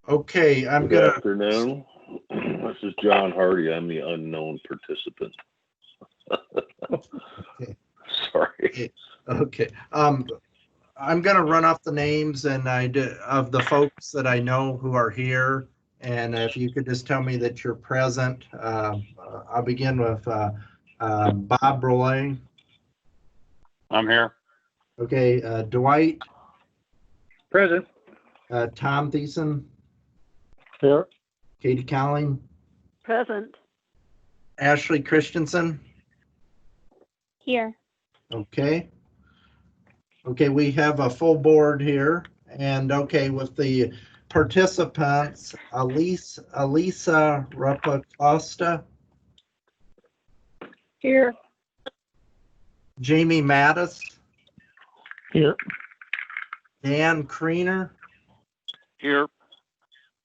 Okay, I'm Good gonna. afternoon. This is John Hardy. I'm the unknown participant. Okay. Sorry. Okay. I'm gonna run off the names and of the folks that I know who are here, and if you could just tell me that you're present. I'll begin with Bob Brule. I'm here. Okay, Dwight, Present. Tom Thiessen, Here. Katie Cowling, Present. Ashley Christensen. Here. Okay. Okay, we have a full board here, and okay, with the participants, Elisa Rapacosta, Here. Jamie Mattis, Here. Dan Kreener, Here.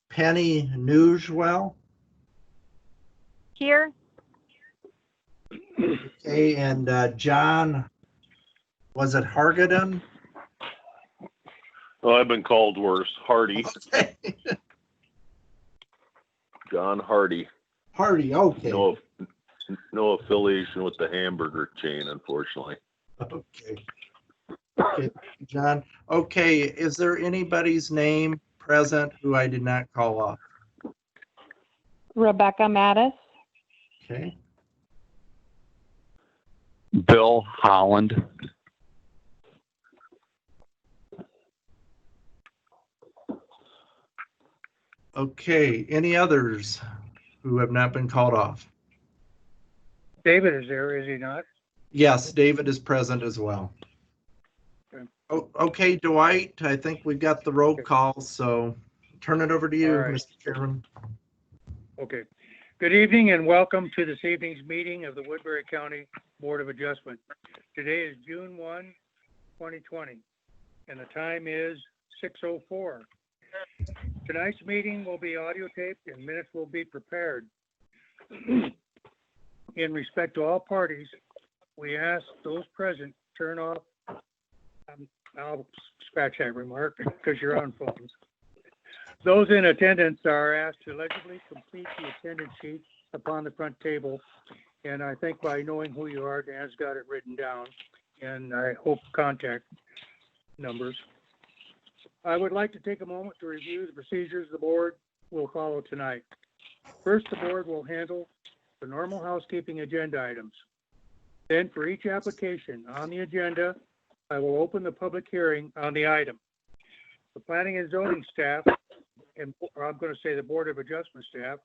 Penny Newswell, Here. okay, and John, was it Hargadon? Oh, I've been called worse. Hardy. Okay. John Hardy. Hardy, okay. No affiliation with the hamburger chain, unfortunately. Okay. Okay, John. Okay, is there anybody's name present who I did not call off? Rebecca Mattis. Okay. Bill Holland. Okay, any others who have not been called off? David is there, is he not? Yes, David is present as well. Okay. Oh, okay, Dwight, I think we've got the roll Okay. call, so turn it over to you, All right. Mr. Chairman. Okay. Good evening and welcome to this evening's meeting of the Woodbury County Board of Adjustment. Today is June 1, 2020, and the time is 6:04. Tonight's meeting will be audio taped and minutes will be prepared. In respect to all parties, we ask those present turn off. I'll scratch that remark because you're on phones. Those in attendance are asked to legibly complete the attendance sheet upon the front table. And I think by knowing who you are, Dan's got it written down, and I hope contact numbers. I would like to take a moment to review the procedures the board will follow tonight. First, the board will handle the normal housekeeping agenda items. Then for each application on the agenda, I will open the public hearing on the item. The planning and zoning staff, and I'm going to say the Board of Adjustment staff,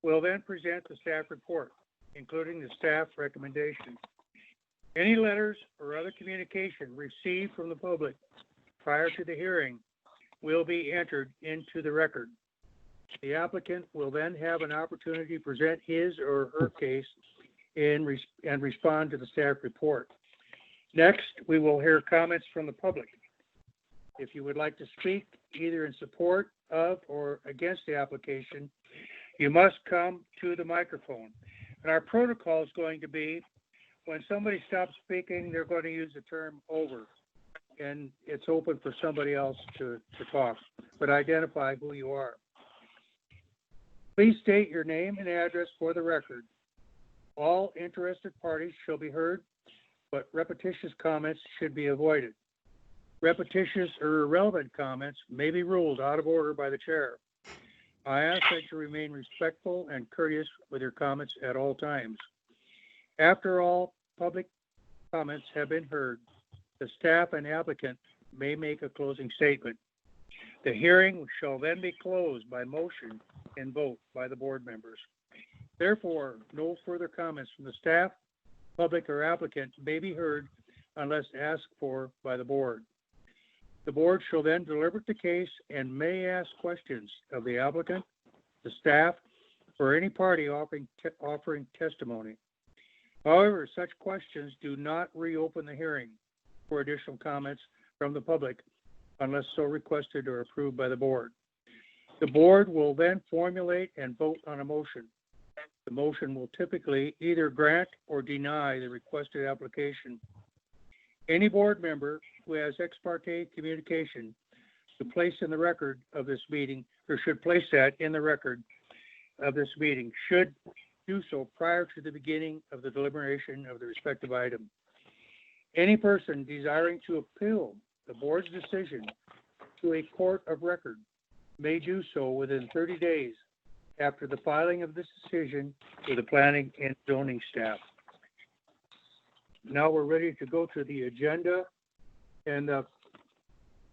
will then present the staff report, including the staff recommendation. Any letters or other communication received from the public prior to the hearing will be entered into the record. The applicant will then have an opportunity to present his or her case and respond to the staff report. Next, we will hear comments from the public. If you would like to speak either in support of or against the application, you must come to the microphone. And our protocol is going to be when somebody stops speaking, they're going to use the term over. And it's open for somebody else to talk, but identify who you are. Please state your name and address for the record. All interested parties shall be heard, but repetitious comments should be avoided. Repetitious or irrelevant comments may be ruled out of order by the chair. I ask that you remain respectful and courteous with your comments at all times. After all public comments have been heard, the staff and applicant may make a closing statement. The hearing shall then be closed by motion and vote by the board members. Therefore, no further comments from the staff, public, or applicant may be heard unless asked for by the board. The board shall then deliberate the case and may ask questions of the applicant, the staff, or any party offering testimony. However, such questions do not reopen the hearing for additional comments from the public unless so requested or approved by the board. The board will then formulate and vote on a motion. The motion will typically either grant or deny the requested application. Any board member who has ex parte communication to place in the record of this meeting, or should place that in the record of this meeting, should do so prior to the beginning of the deliberation of the respective item. Any person desiring to appeal the board's decision to a court of record may do so within 30 days after the filing of this decision with the planning and zoning staff. Now we're ready to go to the agenda. And the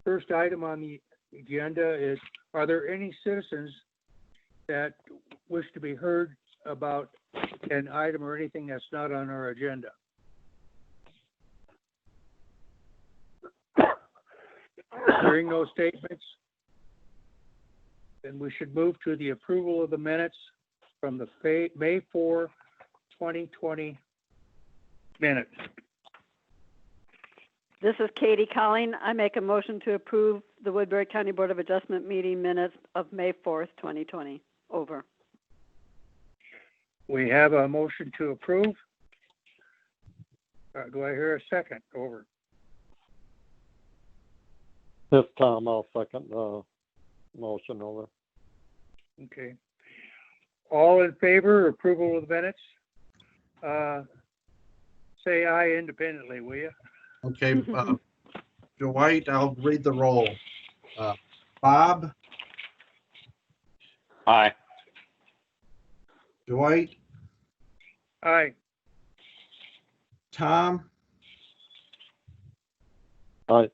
first item on the agenda is, are there any citizens that wish to be heard about an item or anything that's not on our agenda? Hearing no statements, then we should move to the approval of the minutes from the May 4, 2020 minutes. This is Katie Colling. I make a motion to approve the Woodbury County Board of Adjustment meeting minutes of May 4th, 2020. Over. We have a motion to approve. Do I hear a second? Over. This time I'll second the motion. Over. Okay. All in favor of approval of the minutes? Say aye independently, will you? Okay, Dwight, I'll read the roll. Bob, Aye. Dwight, Aye. Tom, Aye.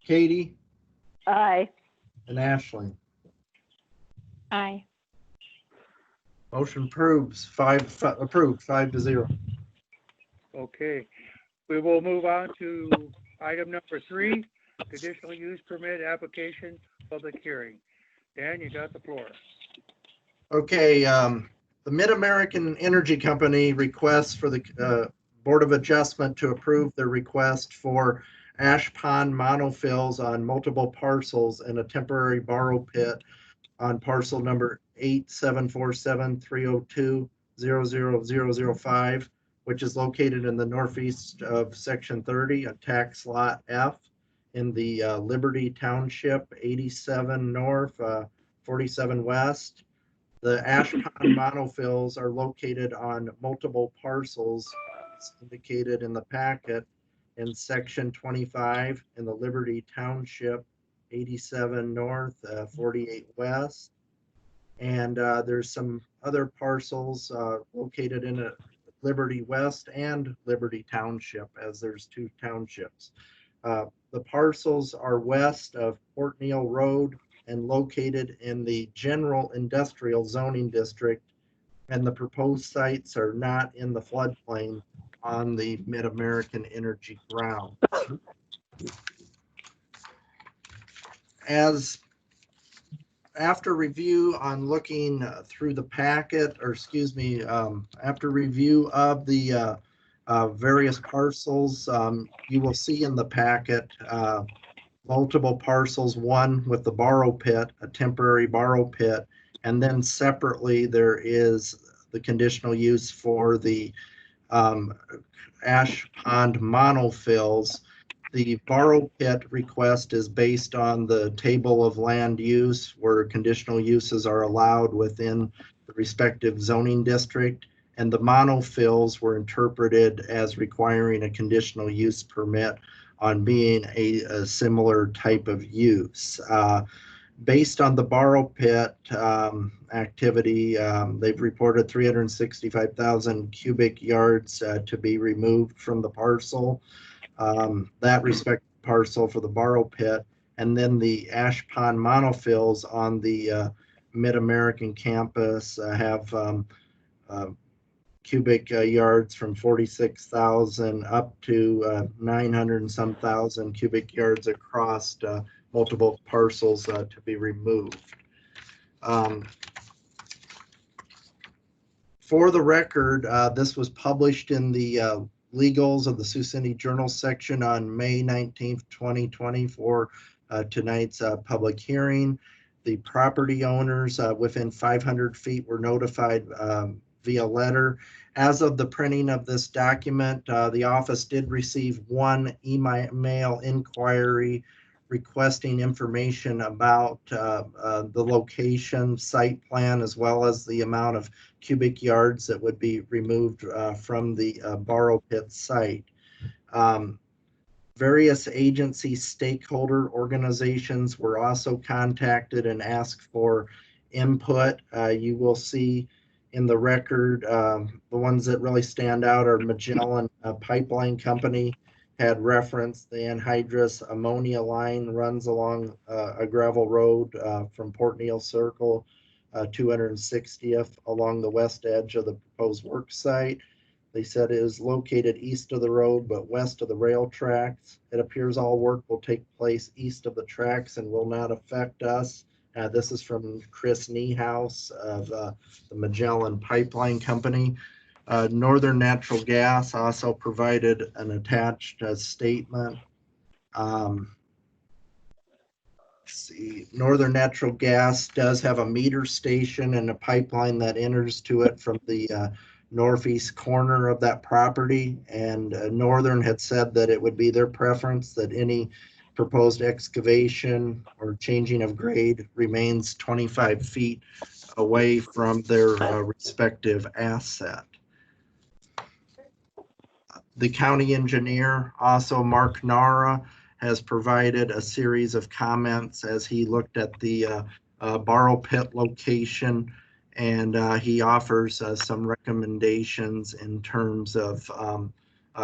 Katie, Aye. and Ashley. Aye. Motion approved 5-0. Okay. We will move on to item number 3, conditional use permit application, public hearing. Dan, you got the floor. Okay, the Mid-American Energy Company requests for the Board of Adjustment to approve their request for ash pond monofills on multiple parcels and a temporary borrow pit on parcel number 874730200005, which is located in the northeast of Section 30, a tax lot F, in the Liberty Township, 87 north, 47 west. The ash pond monofills are located on multiple parcels indicated in the packet in Section 25 in the Liberty Township, 87 north, 48 west. And there's some other parcels located in a Liberty West and Liberty Township, as there's 2 townships. The parcels are west of Port Neal Road and located in the general industrial zoning district, and the proposed sites are not in the floodplain on the Mid-American Energy ground. After review on looking through the packet, after review of the various parcels, you will see in the packet multiple parcels, one with the borrow pit, a temporary borrow pit, and then separately there is the conditional use for the ash pond monofills. The borrow pit request is based on the table of land use where conditional uses are allowed within the respective zoning district, and the monofills were interpreted as requiring a conditional use permit on being a similar type of use. Based on the borrow pit activity, they've reported 365,000 cubic yards to be removed from the parcel. That respective parcel for the borrow pit, and then the ash pond monofills on the Mid-American campus have cubic yards from 46,000 up to 900 and some thousand cubic yards across multiple parcels to be removed. For the record, this was published in the Legals of the Sioux City Journal section on May 19th, 2020 for tonight's public hearing. The property owners within 500 feet were notified via letter. As of the printing of this document, the office did receive one email inquiry requesting information about the location, site plan, as well as the amount of cubic yards that would be removed from the borrow pit site. Various agency stakeholder organizations were also contacted and asked for input. You will see in the record, the ones that really stand out are Magellan Pipeline Company had referenced the anhydrous ammonia line runs along a gravel road from Port Neal Circle, 260th along the west edge of the proposed work site. They said it is located east of the road but west of the rail tracks. It appears all work will take place east of the tracks and will not affect us. This is from Chris Niehaus of the Magellan Pipeline Company. Northern Natural Gas also provided an attached statement. Let's see, Northern Natural Gas does have a meter station and a pipeline that enters to it from the northeast corner of that property. And Northern had said that it would be their preference that any proposed excavation or changing of grade remains 25 feet away from their respective asset. The county engineer, also Mark Nara, has provided a series of comments as he looked at the borrow pit location, and he offers some recommendations in terms of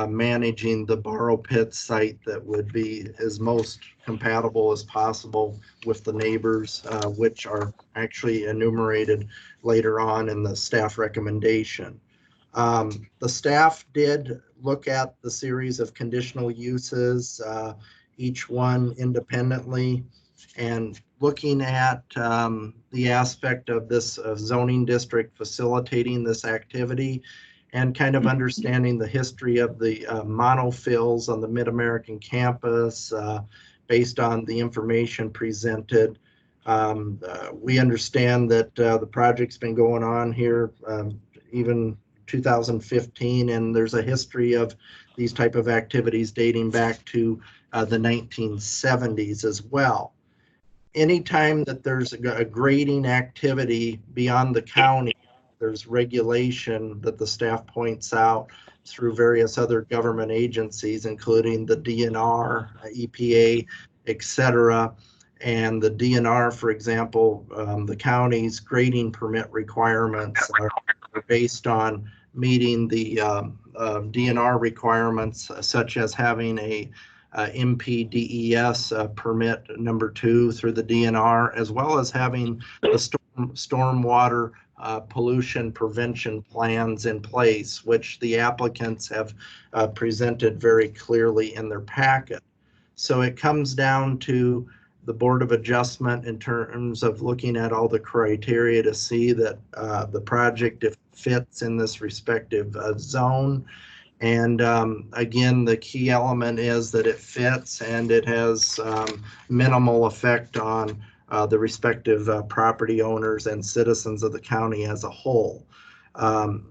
managing the borrow pit site that would be as most compatible as possible with the neighbors, which are actually enumerated later on in the staff recommendation. The staff did look at the series of conditional uses, each one independently, and looking at the aspect of this zoning district facilitating this activity and kind of understanding the history of the monofills on the Mid-American campus based on the information presented. We understand that the project's been going on here even 2015, and there's a history of these type of activities dating back to the 1970s as well. Anytime that there's a grading activity beyond the county, there's regulation that the staff points out through various other government agencies, including the DNR, EPA, etc. And the DNR, for example, the county's grading permit requirements are based on meeting the DNR requirements, such as having a MPDES permit number 2 through the DNR, as well as having the stormwater pollution prevention plans in place, which the applicants have presented very clearly in their packet. So it comes down to the Board of Adjustment in terms of looking at all the criteria to see that the project fits in this respective zone. And again, the key element is that it fits and it has minimal effect on the respective property owners and citizens of the county as a whole.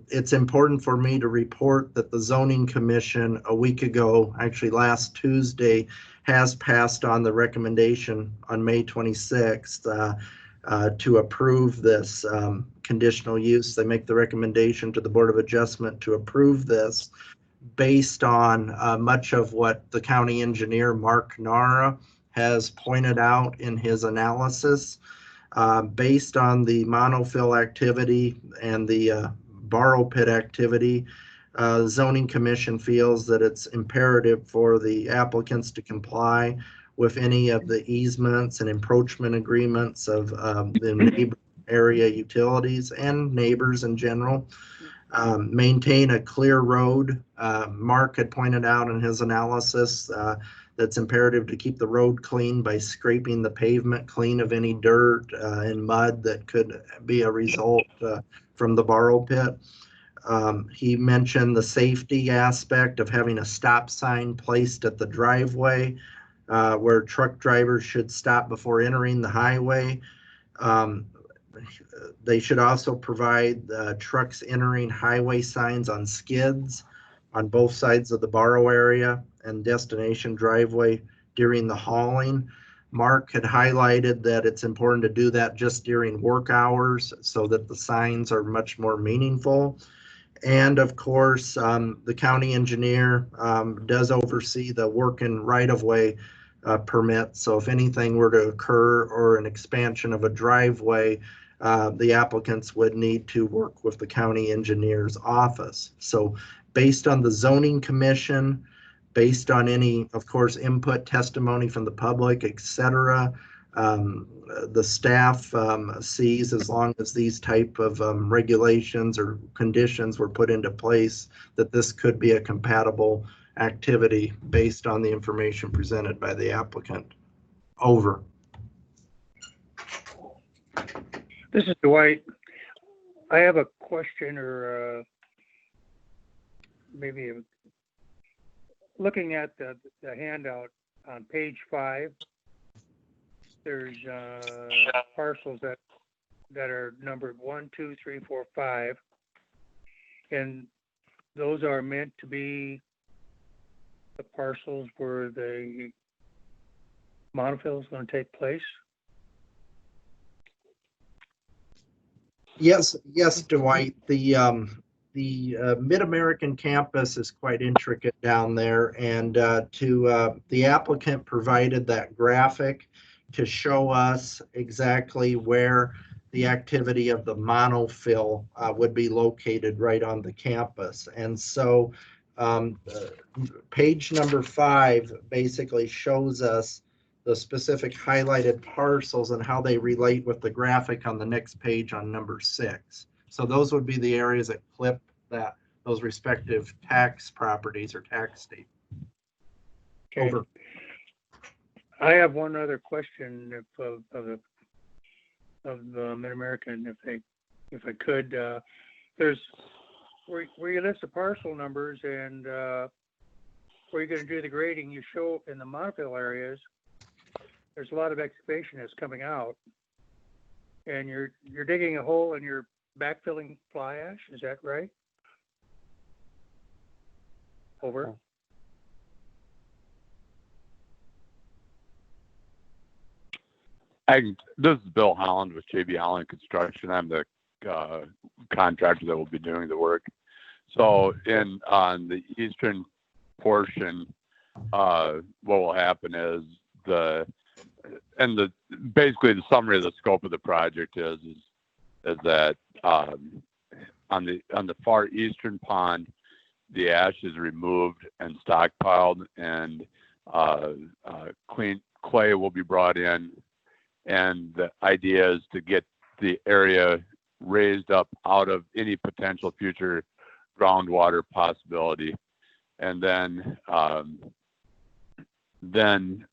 It's important for me to report that the Zoning Commission a week ago, actually last Tuesday, has passed on the recommendation on May 26th to approve this conditional use. They make the recommendation to the Board of Adjustment to approve this based on much of what the county engineer, Mark Nara, has pointed out in his analysis. Based on the monofill activity and the borrow pit activity, Zoning Commission feels that it's imperative for the applicants to comply with any of the easements and encroachment agreements of the neighbor area utilities and neighbors in general. Maintain a clear road. Mark had pointed out in his analysis that's imperative to keep the road clean by scraping the pavement clean of any dirt and mud that could be a result from the borrow pit. He mentioned the safety aspect of having a stop sign placed at the driveway where truck drivers should stop before entering the highway. They should also provide trucks entering highway signs on skids on both sides of the borrow area and destination driveway during the hauling. Mark had highlighted that it's important to do that just during work hours so that the signs are much more meaningful. And of course, the county engineer does oversee the work in right-of-way permit. So if anything were to occur or an expansion of a driveway, the applicants would need to work with the county engineer's office. So based on the zoning commission, based on any, of course, input testimony from the public, et cetera, the staff sees, as long as these type of regulations or conditions were put into place, that this could be a compatible activity based on the information presented by the applicant. Over. This is Dwight. I have a question, or maybe looking at the handout on page 5. There's parcels that are numbered 1, 2, 3, 4, 5, and those are meant to be the parcels where the monofill is going to take place. Yes, Dwight. The Mid-American campus is quite intricate down there, and the applicant provided that graphic to show us exactly where the activity of the monofill would be located right on the campus. And so page number 5 basically shows us the specific highlighted parcels and how they relate with the graphic on the next page on number 6. So those would be the areas that clip those respective tax properties or tax states. Okay. Over. I have one other question of the Mid-American, if I could. There's where you list the parcel numbers and where you're going to do the grading. You show in the monofill areas, there's a lot of excavation that's coming out, and you're digging a hole and you're backfilling fly ash. Is that right? Over. This is Bill Holland with JB Holland Construction. I'm the contractor that will be doing the work. So on the eastern portion, what will happen is basically the summary of the scope of the project is that on the far eastern pond, the ash is removed and stockpiled, and clean clay will be brought in. And the idea is to get the area raised up out of any potential future groundwater possibility. And then the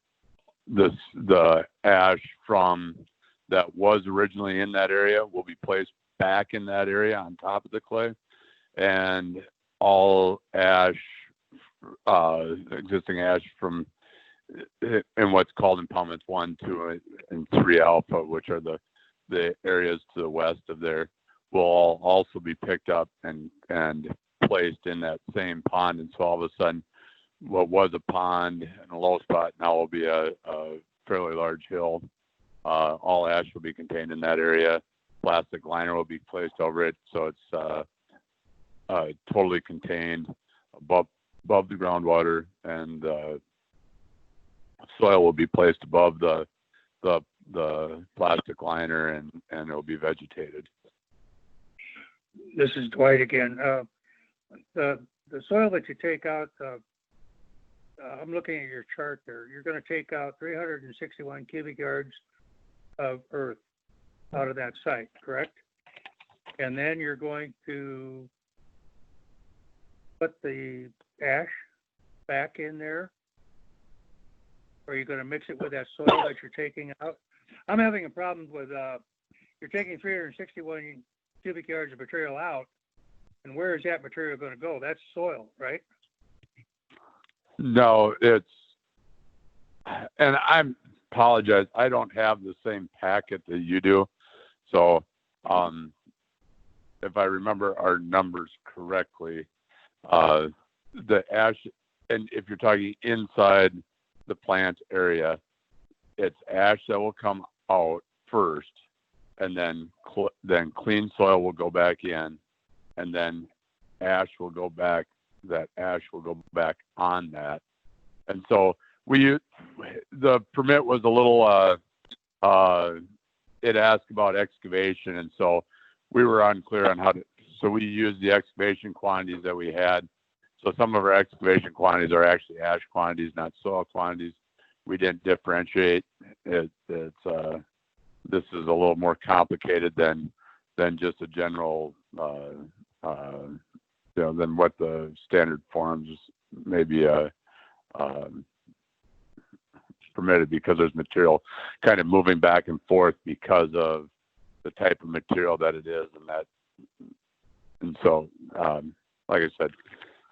ash from that was originally in that area will be placed back in that area on top of the clay. And all ash, existing ash from in what's called impoundments 1, 2, and 3 alpha, which are the areas to the west of there, will all also be picked up and placed in that same pond. And so all of a sudden, what was a pond and a low spot now will be a fairly large hill. All ash will be contained in that area. Plastic liner will be placed over it, so it's totally contained above the groundwater, and soil will be placed above the plastic liner, and it will be vegetated. This is Dwight again. The soil that you take out, I'm looking at your chart there. You're going to take out 361 cubic yards of earth out of that site, correct? And then you're going to put the ash back in there? Or are you going to mix it with that soil that you're taking out? I'm having a problem with, you're taking 361 cubic yards of material out, and where is that material going to go? That's soil, right? No, and I apologize, I don't have the same packet that you do. So if I remember our numbers correctly, the ash, and if you're talking inside the plant area, it's ash that will come out first, and then clean soil will go back in, and then ash will go back. That ash will go back on that, and so the permit was a little. It asked about excavation, and so we were unclear on how to. So we used the excavation quantities that we had. So some of our excavation quantities are actually ash quantities, not soil quantities. We didn't differentiate. This is a little more complicated than just a general, than what the standard forms maybe permitted, because there's material kind of moving back and forth because of the type of material that it is, and so like I said,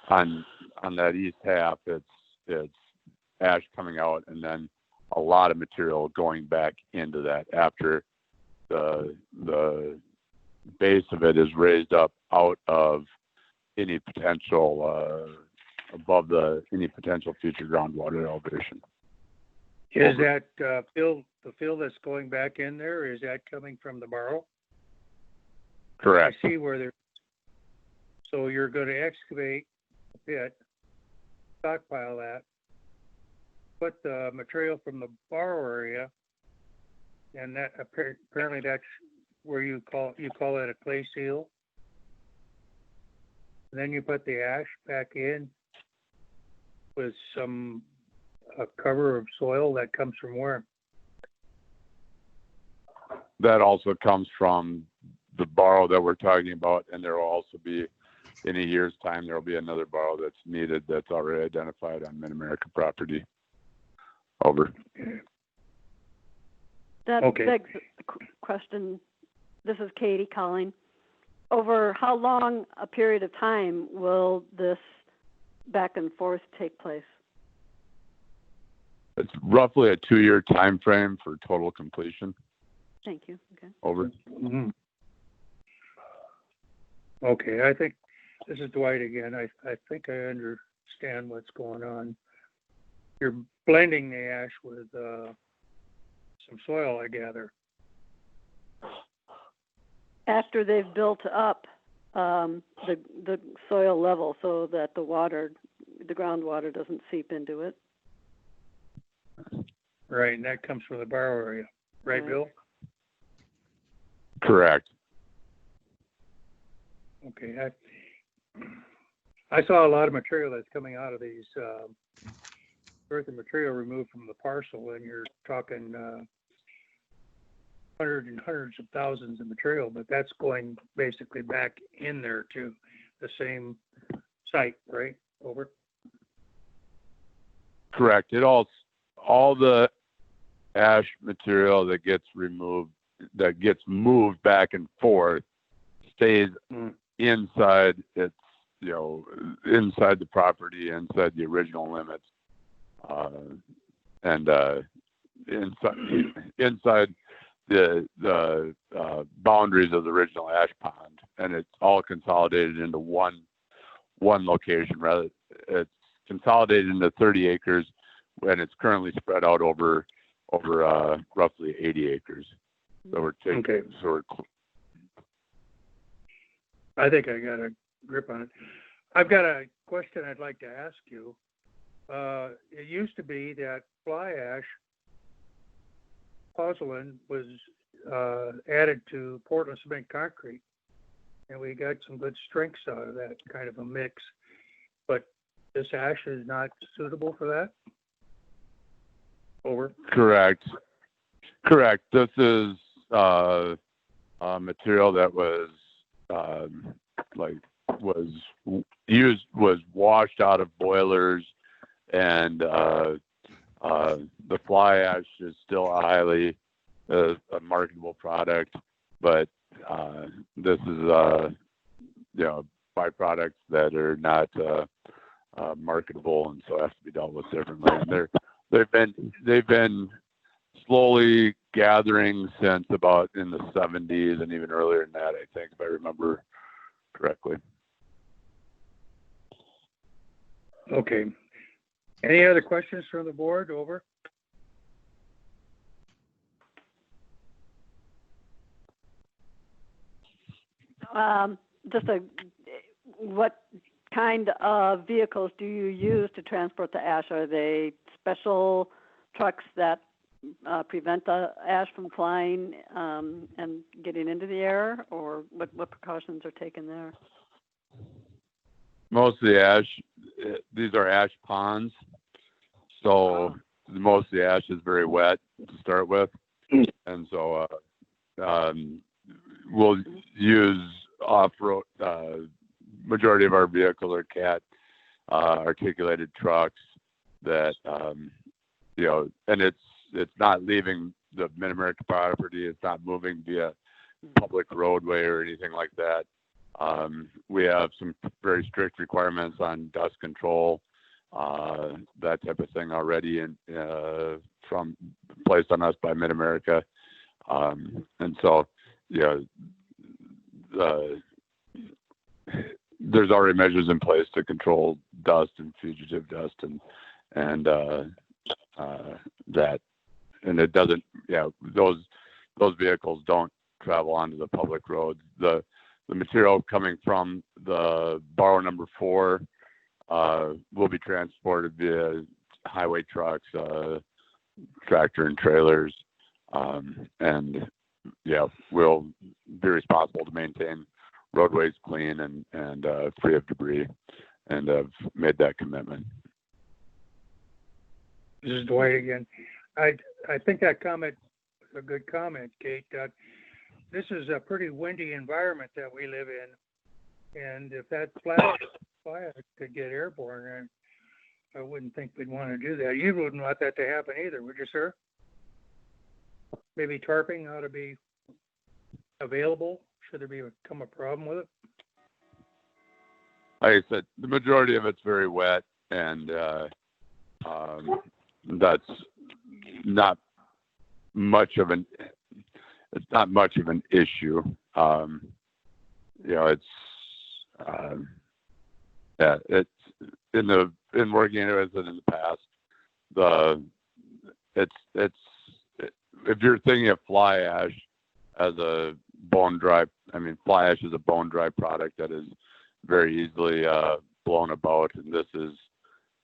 on that east half, it's ash coming out, and then a lot of material going back into that after the base of it is raised up out of any potential above any potential future groundwater elevation. Is that the fill that's going back in there, is that coming from the borrow? Correct. I see where so you're going to excavate a pit, stockpile that, put the material from the borrow area, and that apparently that's where you call it a clay seal. And then you put the ash back in with some cover of soil that comes from where? That also comes from the borrow that we're talking about, and there will also be, in a year's time, there will be another borrow that's needed that's already identified on Mid-America property. Over. That Okay. begs a question. This is Katie calling. Over how long a period of time will this back and forth take place? It's roughly a 2-year time frame for total completion. Thank you. Okay. Over. Mm-hmm. Okay, I think this is Dwight again. I think I understand what's going on. You're blending the ash with some soil, I gather. After they've built up the soil level so that the groundwater doesn't seep into it. Right, and that comes from the borrow area. Right, Right. Bill? Correct. Okay. I saw a lot of material that's coming out of these earth and material removed from the parcel, and you're talking hundreds and hundreds of thousands of material, but that's going basically back in there to the same site, right? Over. Correct. All the ash material that gets removed, that gets moved back and forth, stays inside inside the property, inside the original limits, and inside the boundaries of the original ash pond, and it's all consolidated into one location. Rather, it's consolidated into 30 acres, and it's currently spread out over roughly 80 acres. So we're taking. Okay. So I think I got a grip on it. I've got a question I'd like to ask you. It used to be that fly ash pozzolan was added to Portland cement concrete, and we got some good strengths out of that kind of a mix. But this ash is not suitable for that? Over. Correct. This is material that was was washed out of boilers, and the fly ash is still a highly marketable product, but this is byproducts that are not marketable, and so have to be dealt with differently. And they've been slowly gathering since about in the 70s, and even earlier than that, I think, if I remember correctly. Okay. Any other questions from the board? Over. What kind of vehicles do you use to transport the ash? Are they special trucks that prevent the ash from flying and getting into the air, or what precautions are taken there? Most of the ash, these are ash ponds, so most of the ash is very wet to start with, and so we'll use off-road. Majority of our vehicles are Cat articulated trucks that and it's not leaving the Mid-America property. It's not moving via public roadway or anything like that. We have some very strict requirements on dust control, that type of thing already, and from placed on us by Mid-America, and so there's already measures in place to control dust and fugitive dust and that, and it doesn't. Those vehicles don't travel onto the public roads. The material coming from the borrow number 4 will be transported via highway trucks, tractor and trailers, and we'll be responsible to maintain roadways clean and free of debris, and have made that commitment. This is Dwight again. I think that comment was a good comment, Kate. This is a pretty windy environment that we live in, and if that flag could get airborne, I wouldn't think we'd want to do that. You wouldn't want that to happen either, would you, sir? Maybe tarping ought to be available should there become a problem with it. Like I said, the majority of it's very wet, and that's not much of an. It's not much of an issue. It's it's in working with it in the past. If you're thinking of fly ash as a bone dry, fly ash is a bone dry product that is very easily blown about, and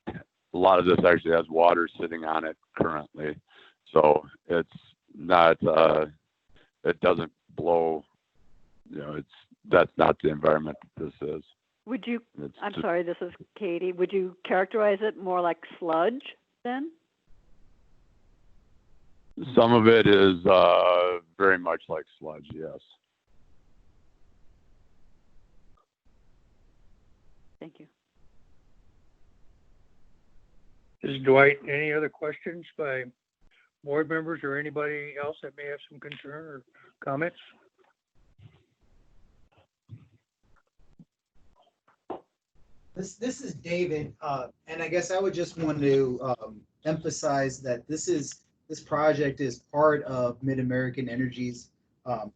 a lot of this actually has water sitting on it currently, so it's not. It doesn't blow. That's not the environment that this is. Would you? I'm sorry, this is Katie. Would you characterize it more like sludge then? Some of it is very much like sludge, yes. Thank you. This is Dwight. Any other questions by board members or anybody else that may have some concern or comments? This is David, and I guess I would just want to emphasize that this project is part of Mid-American Energy's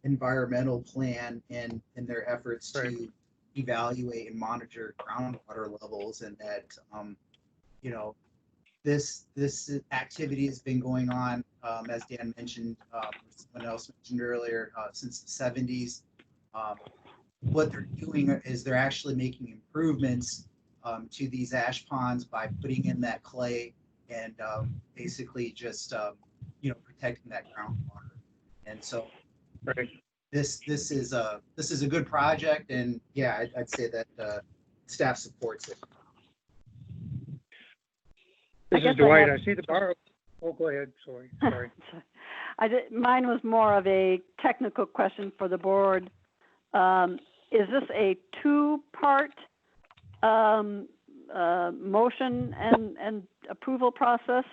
environmental plan and their efforts to evaluate and monitor groundwater levels, and that this activity has been going on, as Dan mentioned, someone else mentioned earlier, since the 70s. What they're doing is they're actually making improvements to these ash ponds by putting in that clay and basically just protecting that groundwater. And so this is a good project, and yeah, I'd say that staff supports it. This is Dwight. I see the bar. Oh, go ahead. Sorry. Mine was more of a technical question for the board. Is this a 2-part motion and approval process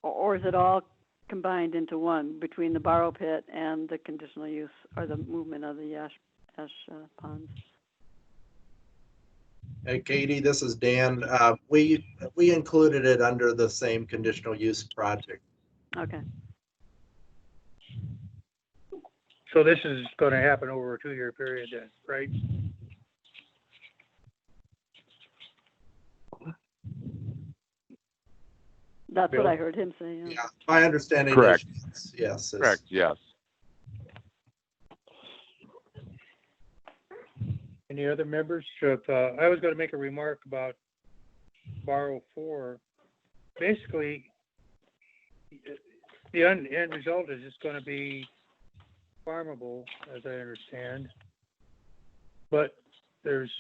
or is it all combined into one between the borrow pit and the conditional use or the movement of the ash ponds? Hey, Katie, this is Dan. We included it under the same conditional use project. Okay. So this is going to happen over a 2-year period then, right? That's what I heard him say. Yeah, my understanding Correct. is yes. Correct, yes. Any other members? I was going to make a remark about borrow 4. Basically, the end result is it's going to be farmable, as I understand. But there's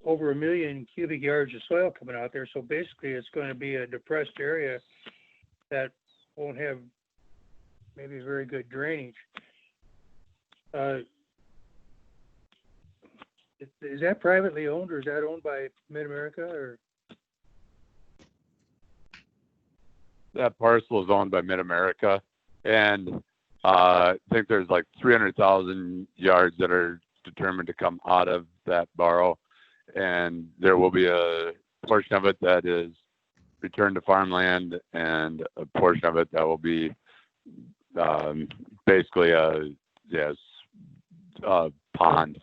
over 1 million cubic yards of soil coming out there. So basically, it's going to be a depressed area that won't have maybe very good drainage. Is that privately owned, or is that owned by Mid-America? Or That parcel is owned by Mid-America, and I think there's like 300,000 yards that are determined to come out of that borrow, and there will be a portion of it that is returned to farmland, and a portion of it that will be basically a pond.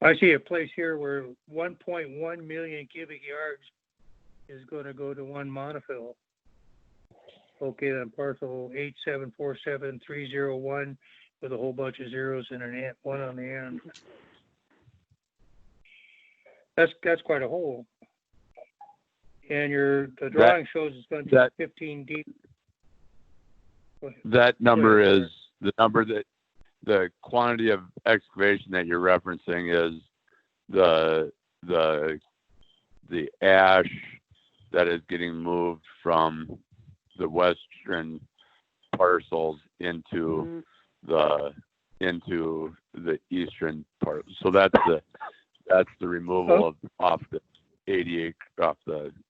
I see a place here where 1.1 million cubic yards is going to go to one monofill located on parcel 8747301 with a whole bunch of zeros and an one on the end. That's quite a hole. And the drawing shows it's going to be 15 deep. That number is the number that the quantity of excavation that you're referencing is the ash that is getting moved from the western parcels into the eastern part. So that's the removal off the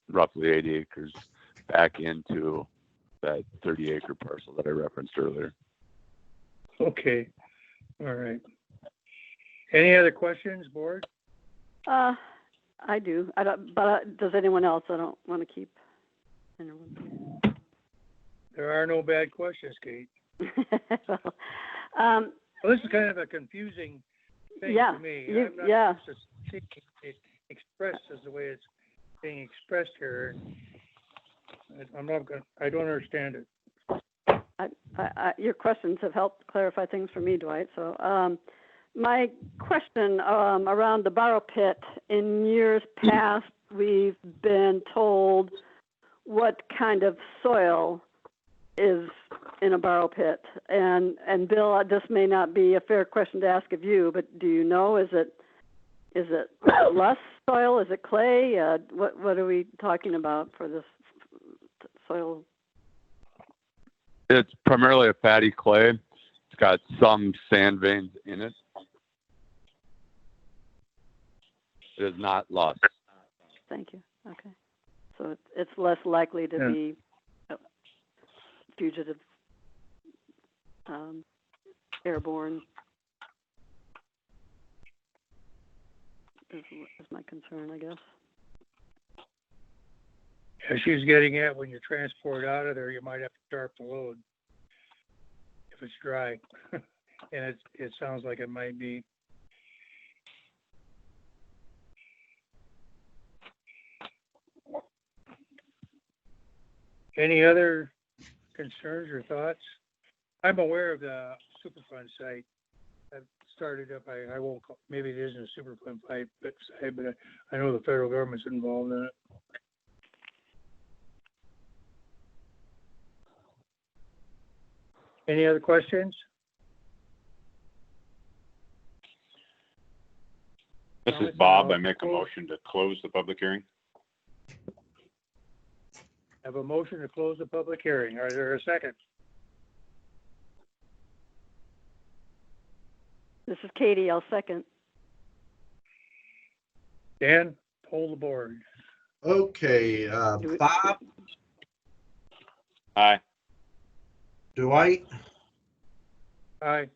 roughly 80 acres back into that 30-acre parcel that I referenced earlier. Okay. All right. Any other questions, board? I do. I don't, but does anyone else? I don't want to keep anyone. There are no bad questions, Kate. Well, Well, this is kind of a confusing thing to me. I'm not used to seeing it expressed as the way it's being expressed here. I don't understand it. Your questions have helped clarify things for me, Dwight. So my question around the borrow pit, in years past, we've been told what kind of soil is in a borrow pit. And Bill, this may not be a fair question to ask of you, but do you know, is it less soil? Is it clay? What are we talking about for this soil? It's primarily a fatty clay. It's got some sand veins in it. It is not lost. Thank you. Okay. So it's less likely to be fugitive, airborne is my concern, I guess. As she's getting at, when you transport out of there, you might have to start the load if it's dry. And it sounds like it might be. Any other concerns or thoughts? I'm aware of the Superfund site. I've started up, I won't call, maybe it isn't a Superfund site, but I know the federal government's involved in it. Any other questions? This is Bob. I make a motion to close the public hearing. I have a motion to close the public hearing. Is there a second? This is Katie. I'll second. Dan, poll the board. Okay, Bob, Aye. Dwight, Aye.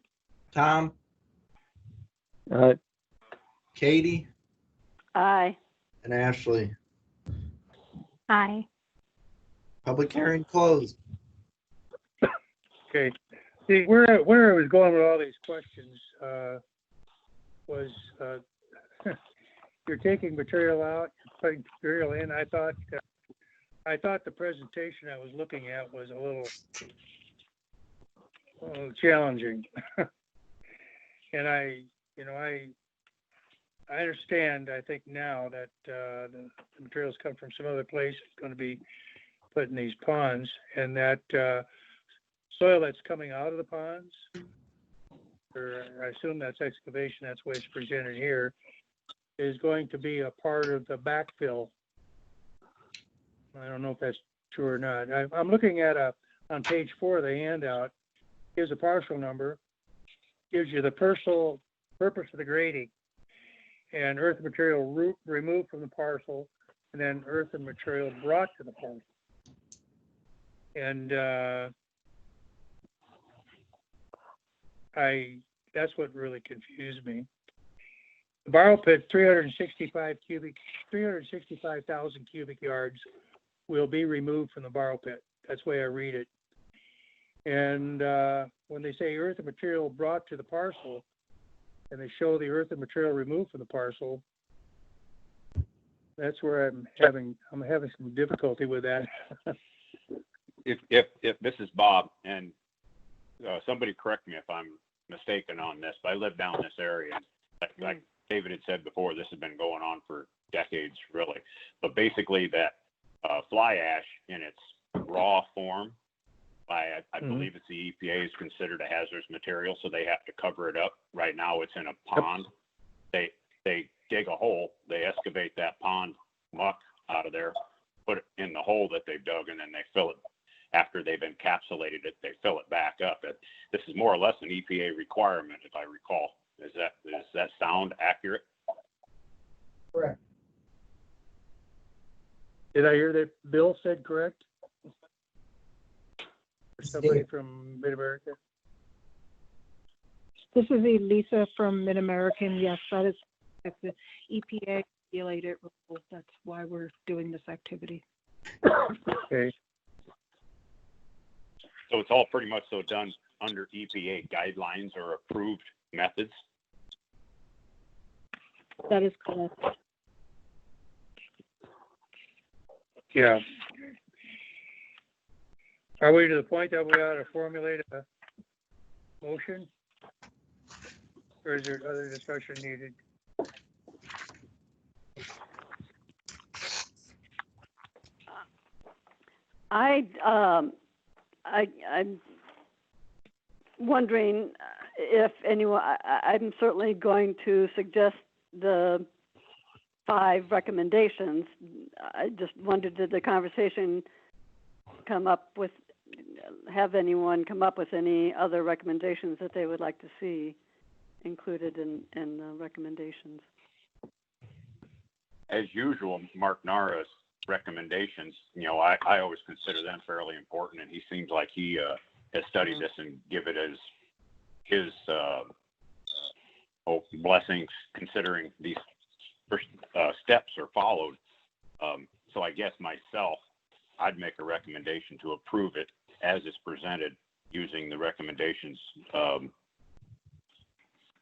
Tom, All right. Katie, Aye. and Ashley. Aye. Public hearing closed. Okay. See, where I was going with all these questions was you're taking material out, you're putting material in. I thought the presentation I was looking at was a little challenging. And I understand, I think now that the materials come from some other place, it's going to be put in these ponds, and that soil that's coming out of the ponds, or I assume that's excavation, that's the way it's presented here, is going to be a part of the backfill. I don't know if that's true or not. I'm looking at on page 4 of the handout, gives a parcel number, gives you the purpose of the grading, and earth material removed from the parcel, and then earth and material brought to the parcel. And that's what really confused me. The borrow pit, 365,000 cubic yards will be removed from the borrow pit. That's the way I read it. And when they say earth and material brought to the parcel, and they show the earth and material removed from the parcel, that's where I'm having some difficulty with that. If this is Bob, and somebody correct me if I'm mistaken on this, but I live down this area. Like David had said before, this has been going on for decades, really. But basically, that fly ash in its raw form, I believe it's the EPA is considered a hazardous material, so they have to cover it up. Right now, it's in a pond. They dig a hole, they excavate that pond muck out of there, put it in the hole that they've dug, and then they fill it. After they've encapsulated it, they fill it back up. This is more or less an EPA requirement, if I recall. Does that sound accurate? Correct. Did I hear that Bill said correct? Or somebody from Mid-America? This is Elisa from Mid-American. Yes, that's the EPA regulated rule. That's why we're doing this activity. Okay. So it's all pretty much so done under EPA guidelines or approved methods? That is correct. Yeah. Are we to the point that we ought to formulate a motion? Or is there other discussion needed? I'm wondering if anyone, I'm certainly going to suggest the 5 recommendations. I just wondered, did the conversation have anyone come up with any other recommendations that they would like to see included in the recommendations? As usual, Mark Nara's recommendations, I always consider them fairly important, and he seems like he has studied this and give it as his blessings, considering these first steps are followed. So I guess myself, I'd make a recommendation to approve it as it's presented, using the recommendations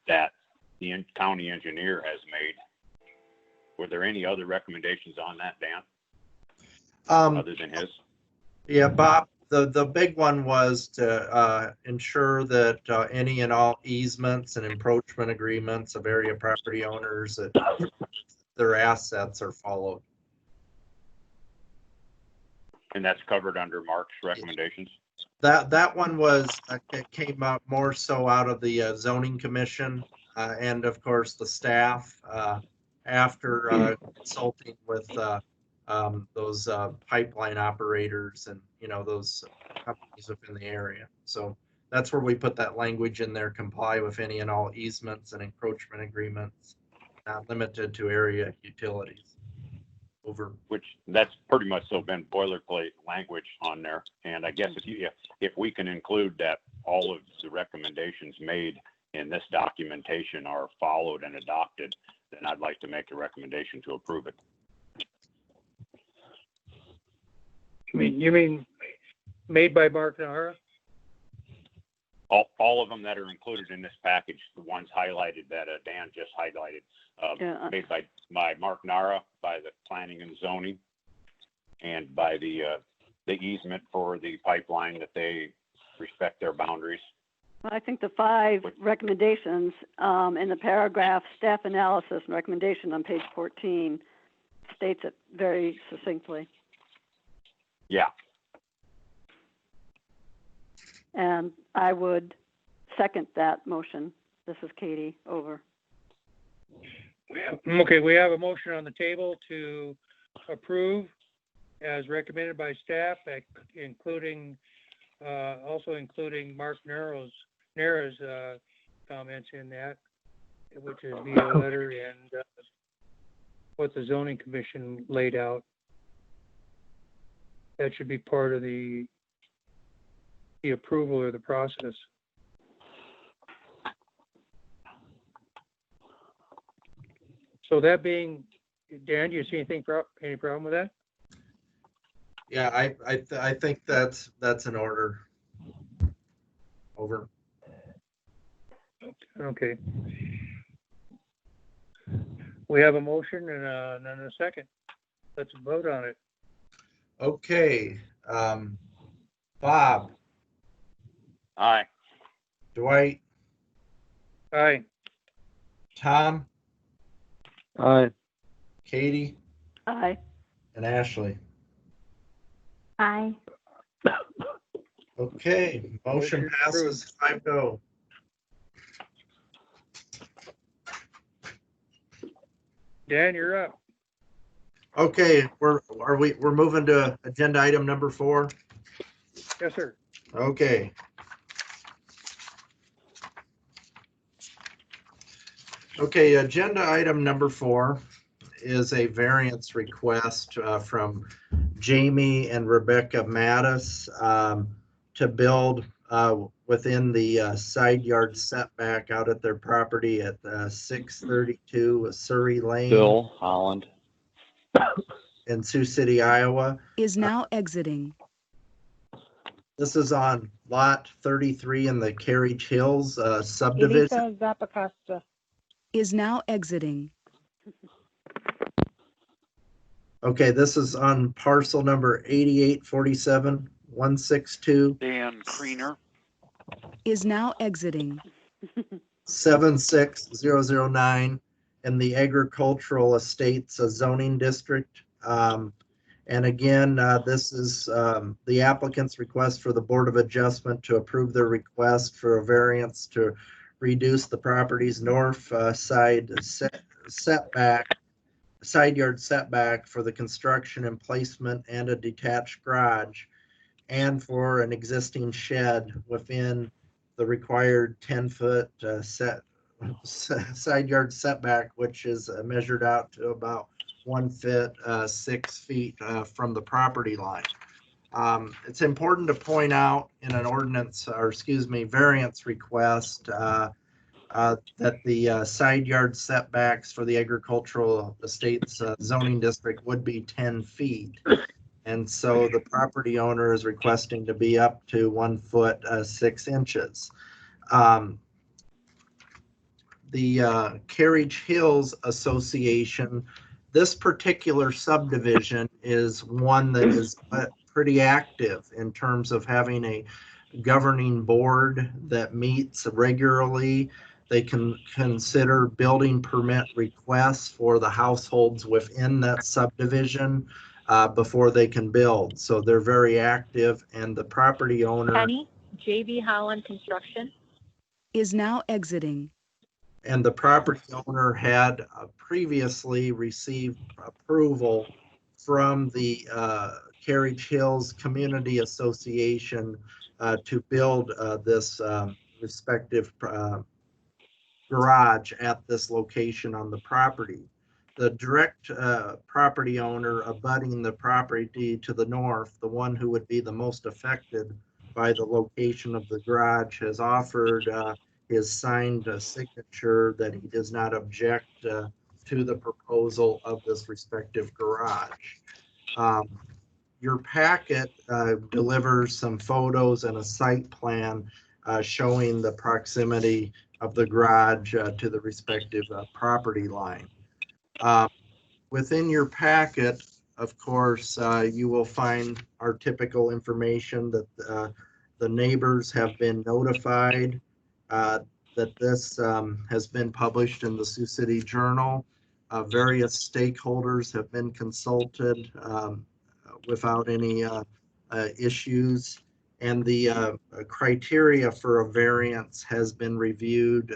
that the county engineer has made. Were there any other recommendations on that, Dan? Other than his? Yeah, Bob, the big one was to ensure that any and all easements and encroachment agreements of area property owners, that their assets are followed. And that's covered under Mark's recommendations? That one was, it came out more so out of the zoning commission and of course the staff after consulting with those pipeline operators and, those companies within the area. So that's where we put that language in there: comply with any and all easements and encroachment agreements, not limited to area utilities. Over. Which that's pretty much so been boilerplate language on there. And I guess if we can include that all of the recommendations made in this documentation are followed and adopted, then I'd like to make a recommendation to approve it. You mean made by Mark Nara? All of them that are included in this package, the ones highlighted that Dan just highlighted, made by Mark Nara, by the planning and zoning, and by the easement for the pipeline, that they respect their boundaries. Well, I think the 5 recommendations in the paragraph, staff analysis and recommendation on page 14 states it very succinctly. Yeah. And I would second that motion. This is Katie, over. Okay, we have a motion on the table to approve as recommended by staff, including, also including Mark Nara's comments in that, which is via letter and what the zoning commission laid out. That should be part of the approval or the process. So that being, Dan, do you see any problem with that? Yeah, I think that's in order. Over. Okay. We have a motion and a second. Let's vote on it. Okay. Bob, Aye. Dwight, Aye. Tom, Aye. Katie, Aye. and Ashley. Aye. Okay, motion passes 5-0. Dan, you're up. Okay, we're moving to agenda item number 4. Yes, sir. Okay. Okay, agenda item number 4 is a variance request from Jamie and Rebecca Mattis to build within the side yard setback out at their property at 632 Surrey Lane. Bill Holland. In Sioux City, Iowa. Is now exiting. This is on lot 33 in the Carriage Hills subdivision. Elisa Zappacosta. Is now exiting. Okay, this is on parcel number 8847-162. Dan Creener. Is now exiting. 76009 in the agricultural estates zoning district. And again, this is the applicant's request for the Board of Adjustment to approve their request for a variance to reduce the property's north side yard setback for the construction and placement and a detached garage, and for an existing shed within the required 10-foot side yard setback, which is measured out to about 1 foot 6 feet from the property line. It's important to point out in an ordinance, or excuse me, variance request that the side yard setbacks for the agricultural estates zoning district would be 10 feet. And so the property owner is requesting to be up to 1 foot 6 inches. The Carriage Hills Association, this particular subdivision is one that is pretty active in terms of having a governing board that meets regularly. They can consider building permit requests for the households within that subdivision before they can build. So they're very active, and the property owner. Penny, JV Holland Construction. Is now exiting. And the property owner had previously received approval from the Carriage Hills Community Association to build this respective garage at this location on the property. The direct property owner abutting the property to the north, the one who would be the most affected by the location of the garage, has offered his signed signature that he does not object to the proposal of this respective garage. Your packet delivers some photos and a site plan showing the proximity of the garage to the respective property line. Within your packet, of course, you will find our typical information that the neighbors have been notified that this has been published in the Sioux City Journal. Various stakeholders have been consulted without any issues, and the criteria for a variance has been reviewed,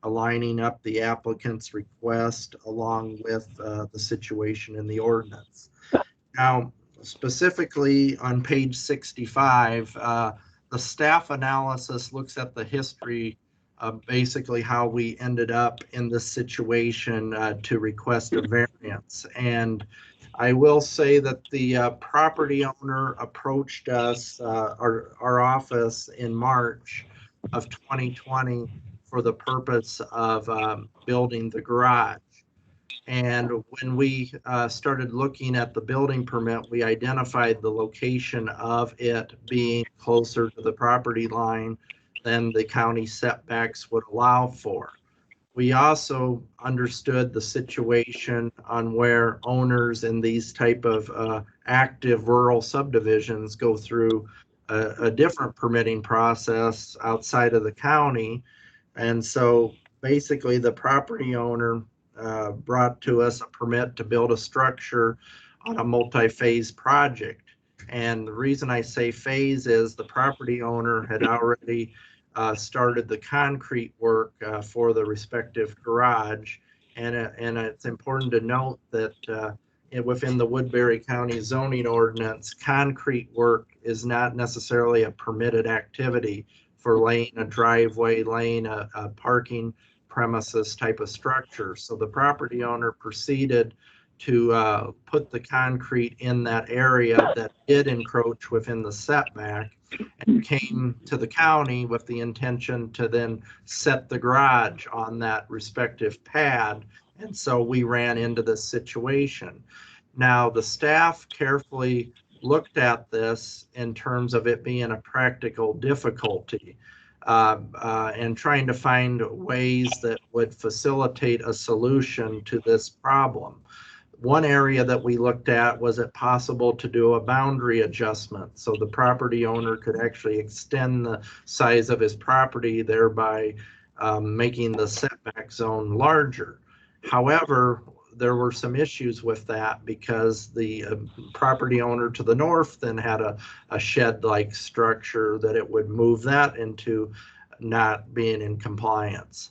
aligning up the applicant's request along with the situation in the ordinance. Now, specifically on page 65, the staff analysis looks at the history of basically how we ended up in this situation to request a variance. And I will say that the property owner approached us, our office, in March of 2020 for the purpose of building the garage. And when we started looking at the building permit, we identified the location of it being closer to the property line than the county setbacks would allow for. We also understood the situation on where owners in these type of active rural subdivisions go through a different permitting process outside of the county. And so basically the property owner brought to us a permit to build a structure on a multi-phase project. And the reason I say phase is the property owner had already started the concrete work for the respective garage. And it's important to note that within the Woodbury County zoning ordinance, concrete work is not necessarily a permitted activity for laying a driveway, laying a parking premises type of structure. So the property owner proceeded to put the concrete in that area that did encroach within the setback, and came to the county with the intention to then set the garage on that respective pad. And so we ran into this situation. Now, the staff carefully looked at this in terms of it being a practical difficulty, and trying to find ways that would facilitate a solution to this problem. One area that we looked at, was it possible to do a boundary adjustment so the property owner could actually extend the size of his property, thereby making the setback zone larger. However, there were some issues with that because the property owner to the north then had a shed-like structure that it would move that into not being in compliance.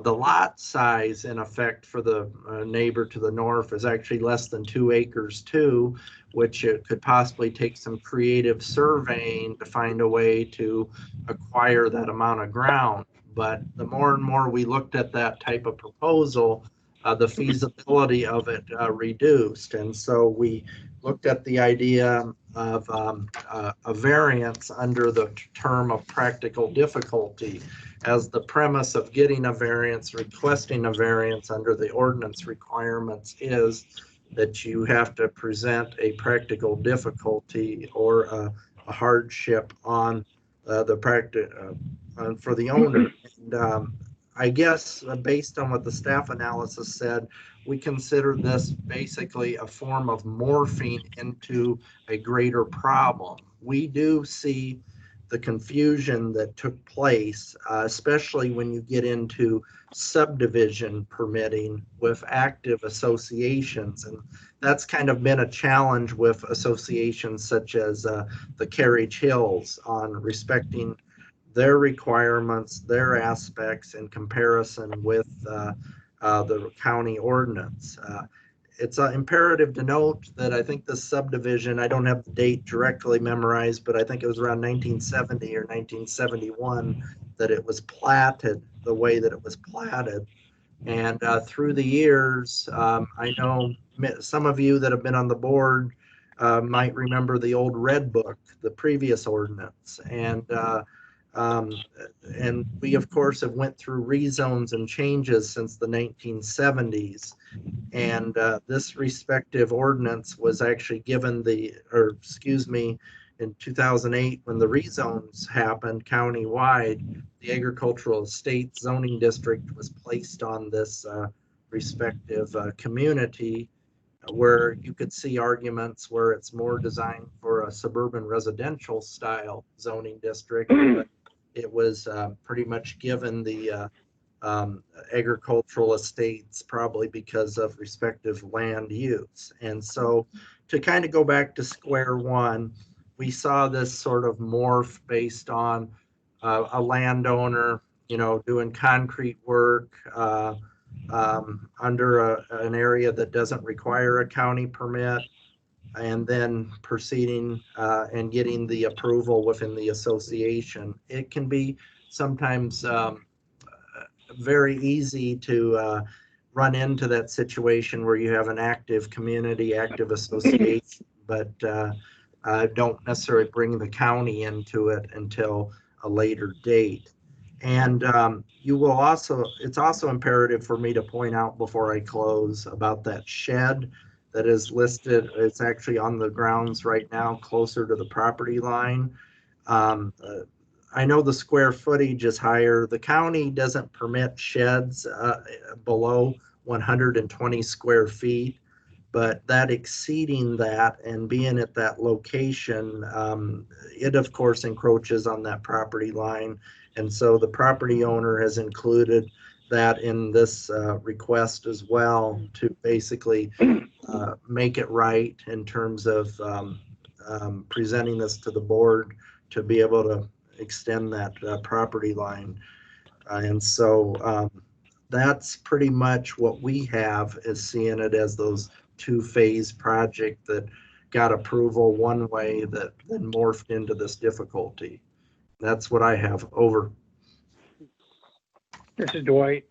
The lot size, in effect, for the neighbor to the north is actually less than 2 acres too, which it could possibly take some creative surveying to find a way to acquire that amount of ground. But the more and more we looked at that type of proposal, the feasibility of it reduced. And so we looked at the idea of a variance under the term of practical difficulty, as the premise of getting a variance, requesting a variance under the ordinance requirements is that you have to present a practical difficulty or a hardship on the practice for the owner. And I guess based on what the staff analysis said, we consider this basically a form of morphing into a greater problem. We do see the confusion that took place, especially when you get into subdivision permitting with active associations. And that's kind of been a challenge with associations such as the Carriage Hills on respecting their requirements, their aspects in comparison with the county ordinance. It's imperative to note that I think the subdivision, I don't have the date directly memorized, but I think it was around 1970 or 1971 that it was platted the way that it was platted. And through the years, I know some of you that have been on the board might remember the old Red Book, the previous ordinance. And we, of course, have went through rezones and changes since the 1970s. And this respective ordinance was actually given in 2008, when the rezones happened countywide, the agricultural estate zoning district was placed on this respective community, where you could see arguments where it's more designed for a suburban residential style zoning district. But it was pretty much given the agricultural estates, probably because of respective land use. And so to kind of go back to square one, we saw this sort of morph based on a landowner, doing concrete work under an area that doesn't require a county permit, and then proceeding and getting the approval within the association. It can be sometimes very easy to run into that situation where you have an active community, active association, but don't necessarily bring the county into it until a later date. And it's also imperative for me to point out before I close about that shed that is listed. It's actually on the grounds right now, closer to the property line. I know the square footage is higher. The county doesn't permit sheds below 120 square feet, but that exceeding that and being at that location, it of course encroaches on that property line. And so the property owner has included that in this request as well, to basically make it right in terms of presenting this to the board to be able to extend that property line. And so that's pretty much what we have, is seeing it as those two-phase project that got approval one way that then morphed into this difficulty. That's what I have. Over. This is Dwight.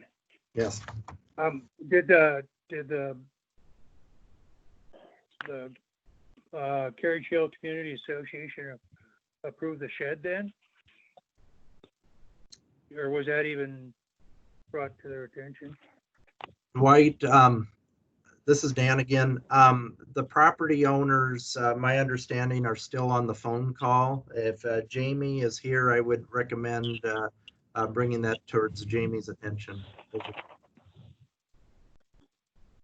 Yes. Did the Carriage Hill Community Association approve the shed then? Or was that even brought to their attention? Dwight, this is Dan again. The property owners, my understanding, are still on the phone call. If Jamie is here, I would recommend bringing that towards Jamie's attention.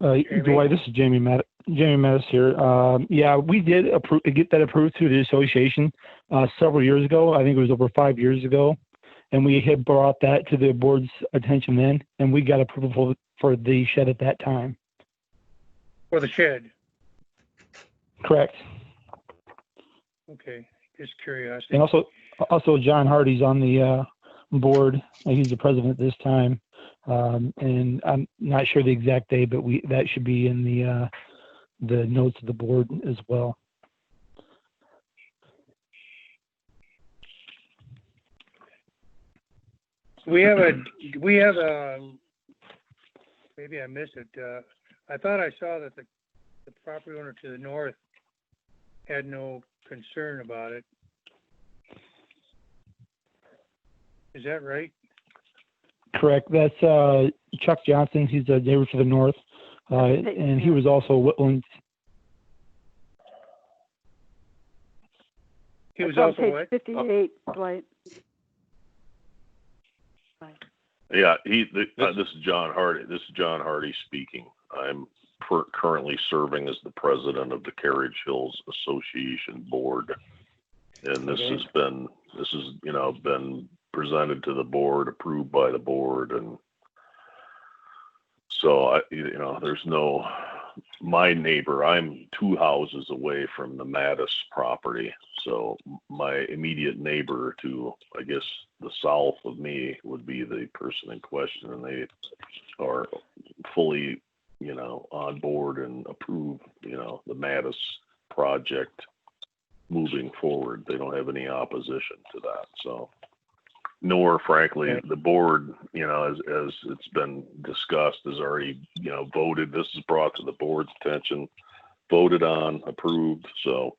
Dwight, this is Jamie Mattis here. Yeah, we did get that approved through the association several years ago. I think it was over 5 years ago. And we had brought that to the board's attention then, and we got approval for the shed at that time. For the shed? Correct. Okay, just curiosity. And also John Hardy's on the board. He's the president this time. And I'm not sure the exact day, but that should be in the notes of the board as well. We have a, maybe I missed it. I thought I saw that the property owner to the north had no concern about it. Is that right? Correct. That's Chuck Johnson. He's a neighbor to the north, and he was also Whitland's. He was also page what? 58, Dwight. Yeah, this is John Hardy. This is John Hardy speaking. I'm currently serving as the president of the Carriage Hills Association board, and this has been been presented to the board, approved by the board, and so there's no. My neighbor, I'm 2 houses away from the Mattis property, so my immediate neighbor to, I guess, the south of me would be the person in question, and they are fully, on board and approve, the Mattis project moving forward. They don't have any opposition to that, so. Nor, frankly, the board, as it's been discussed, has already, voted. This is brought to the board's attention, voted on, approved. So,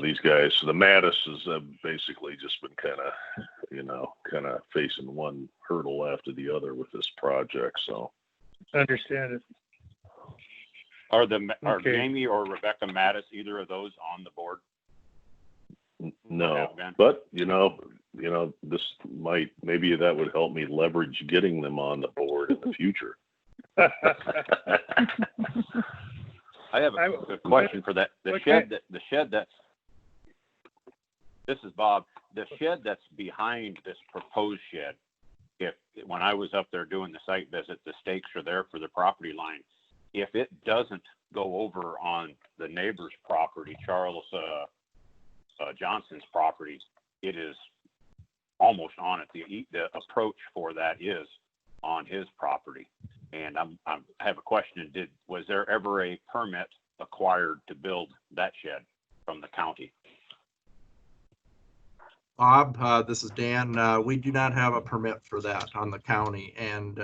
these guys, the Mattises have basically just been kind of facing one hurdle after the other with this project. So, Understand it. Are Jamie or Rebecca Mattis, either of those, on the board? No, but this maybe that would help me leverage getting them on the board in the future. I have a question for that. The shed This is Bob. The shed that's behind this proposed shed, when I was up there doing the site visit, the stakes are there for the property line. If it doesn't go over on the neighbor's property, Charles Johnson's property, it is almost on it. The approach for that is on his property. And I have a question. Was there ever a permit acquired to build that shed from the county? Bob, this is Dan. We do not have a permit for that on the county. And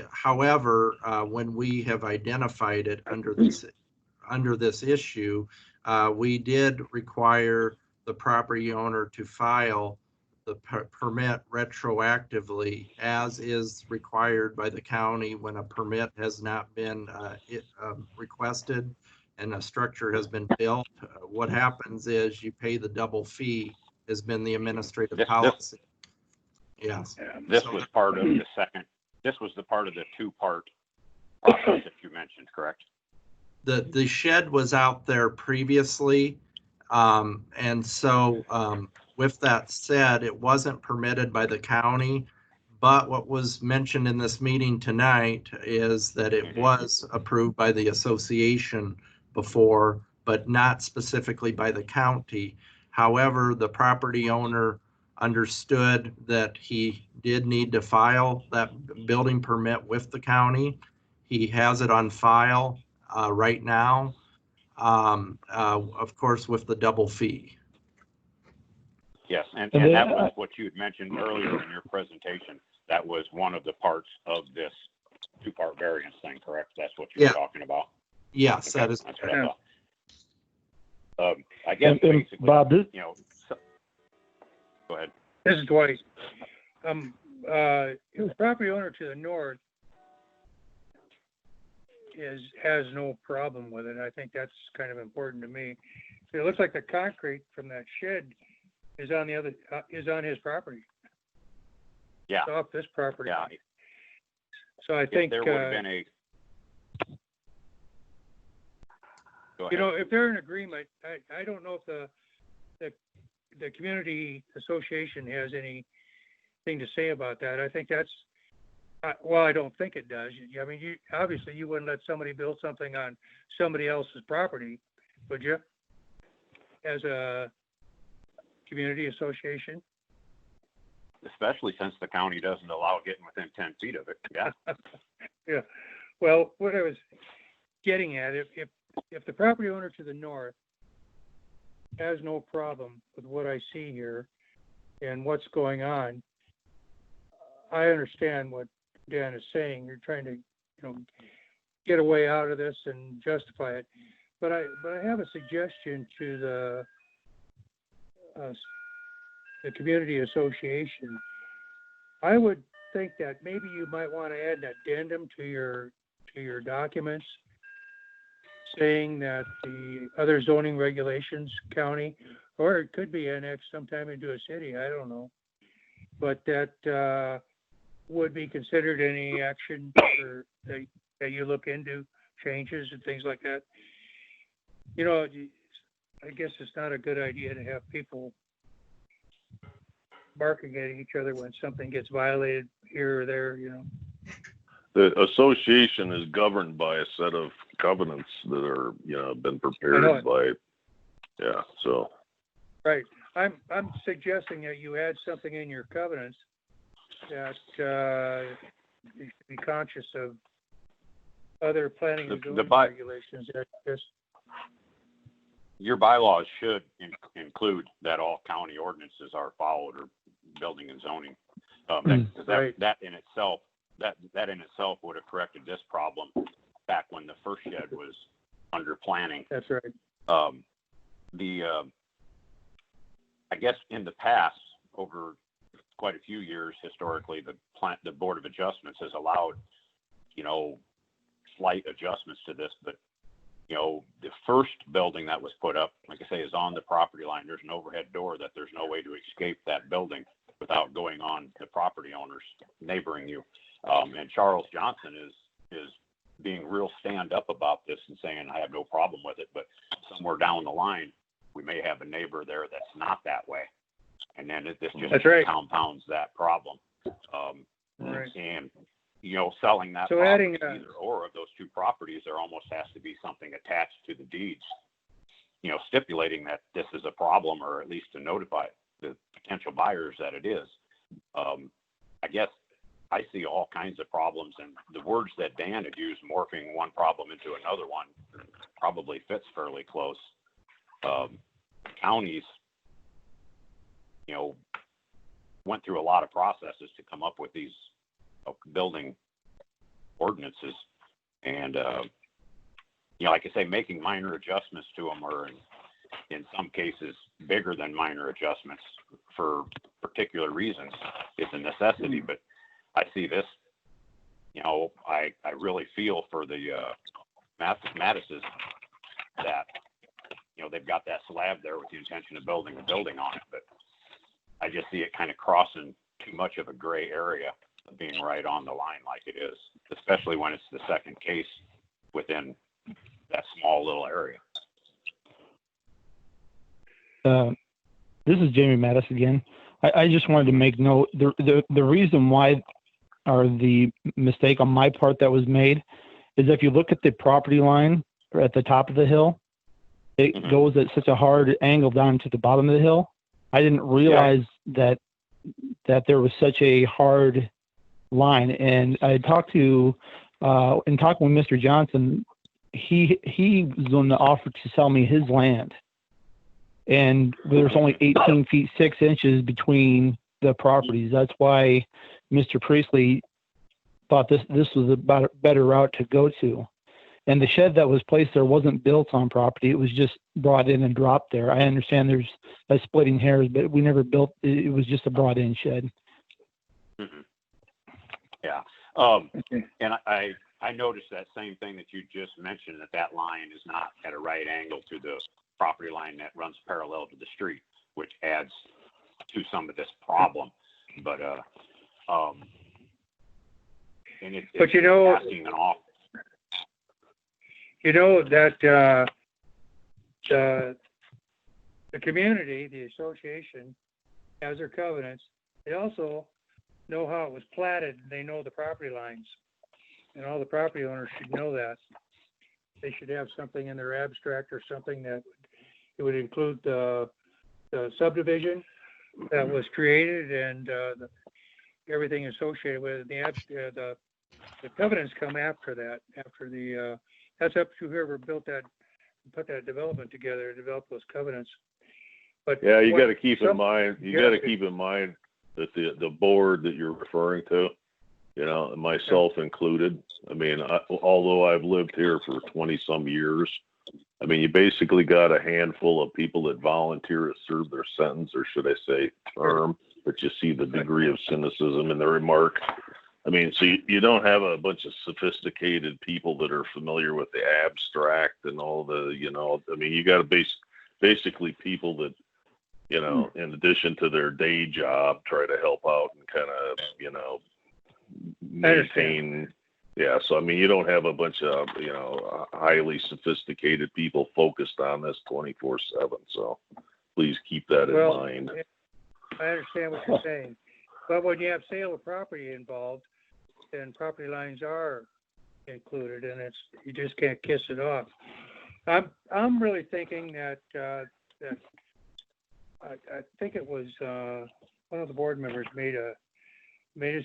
however, when we have identified it under this issue, we did require the property owner to file the permit retroactively, as is required by the county when a permit has not been requested and a structure has been built. What happens is you pay the double fee, has been the administrative policy. Yes. This was part of the second. This was the part of the two-part process that you mentioned, correct? The shed was out there previously, and so with that said, it wasn't permitted by the county. But what was mentioned in this meeting tonight is that it was approved by the association before, but not specifically by the county. However, the property owner understood that he did need to file that building permit with the county. He has it on file right now, of course, with the double fee. Yes, and that was what you had mentioned earlier in your presentation. That was one of the parts of this two-part variance thing, correct? That's what you were talking about? Yes, okay, that is. That's what I thought. I guess basically, Bob, go ahead. This is Dwight. The property owner to the north has no problem with it. I think that's kind of important to me. It looks like the concrete from that shed is on his property. Yeah. It's off this property. Yeah. So I think there would have been a. If they're in agreement, I don't know if the community association has anything to say about that. I think that's, well, I don't think it does. I mean, obviously you wouldn't let somebody build something on somebody else's property, would you? As a community association? Especially since the county doesn't allow getting within 10 feet of it. Yeah. Yeah. Well, what I was getting at, if the property owner to the north has no problem with what I see here and what's going on, I understand what Dan is saying. You're trying to, get a way out of this and justify it. But I have a suggestion to the community association. I would think that maybe you might want to add an addendum to your documents saying that the other zoning regulations county, or it could be annexed sometime into a city, I don't know, but that would be considered any action that you look into changes and things like that. I guess it's not a good idea to have people barking at each other when something gets violated here or there, The association is governed by a set of covenants that are, been prepared by, so. Right. I'm suggesting that you add something in your covenants that you should be conscious of other planning and zoning regulations. Your bylaws should include that all county ordinances are followed, or building and zoning. That in itself would have corrected this problem back when the first shed was under planning. That's right. I guess in the past, over quite a few years, historically, the Board of Adjustments has allowed, slight adjustments to this, but the first building that was put up, like I say, is on the property line. There's an overhead door that there's no way to escape that building without going on the property owners neighboring you. And Charles Johnson is being real stand up about this and saying, I have no problem with it, but somewhere down the line, we may have a neighbor there that's not that way. And then this just That's right. compounds that problem. Right. And, selling that So property, adding, either or of those two properties, there almost has to be something attached to the deeds, stipulating that this is a problem, or at least to notify the potential buyers that it is. I guess I see all kinds of problems, and the words that Dan had used, morphing one problem into another one, probably fits fairly close. Counties, went through a lot of processes to come up with these building ordinances, and like I say, making minor adjustments to them, or in some cases bigger than minor adjustments for particular reasons, is a necessity. But I see this, I really feel for the Mattises that they've got that slab there with the intention of building a building on it, but I just see it kind of crossing too much of a gray area of being right on the line like it is, especially when it's the second case within that small little area. This is Jamie Mattis again. I just wanted to make note, the reason why, or the mistake on my part that was made, is if you look at the property line at the top of the hill, it goes at such a hard angle down to the bottom of the hill. I didn't realize that there was such a hard line. And I talked to, in talking with Mr. Johnson, he was going to offer to sell me his land. And there's only 18 feet 6 inches between the properties. That's why Mr. Priestley thought this was a better route to go to. And the shed that was placed there wasn't built on property. It was just brought in and dropped there. I understand there's a splitting hairs, but we never built, it was just a brought in shed. Mm-hmm. Yeah. And I noticed that same thing that you just mentioned, that line is not at a right angle to the property line that runs parallel to the street, which adds to some of this problem. But, and it's asking an awful. That the community, the association, has their covenants. They also know how it was platted. They know the property lines, and all the property owners should know that. They should have something in their abstract or something that it would include the subdivision that was created and everything associated with it. The covenants come after that. After the that's up to whoever put that development together, develop those covenants. But yeah, you got to keep in mind. You got to keep in mind that the board that you're referring to, myself included. I mean, although I've lived here for 20 some years, I mean, you basically got a handful of people that volunteer to serve their sentence, or should I say term, but you see the degree of cynicism in the remark. I mean, so you don't have a bunch of sophisticated people that are familiar with the abstract and all the, I mean, you got basically people that, in addition to their day job, try to help out and kind of, maintain. Yeah. So, I mean, you don't have a bunch of, highly sophisticated people focused on this 24/7. So please keep that in mind. I understand what you're saying. But when you have sale of property involved, then property lines are included, and you just can't kiss it off. I'm really thinking that I think it was one of the board members made a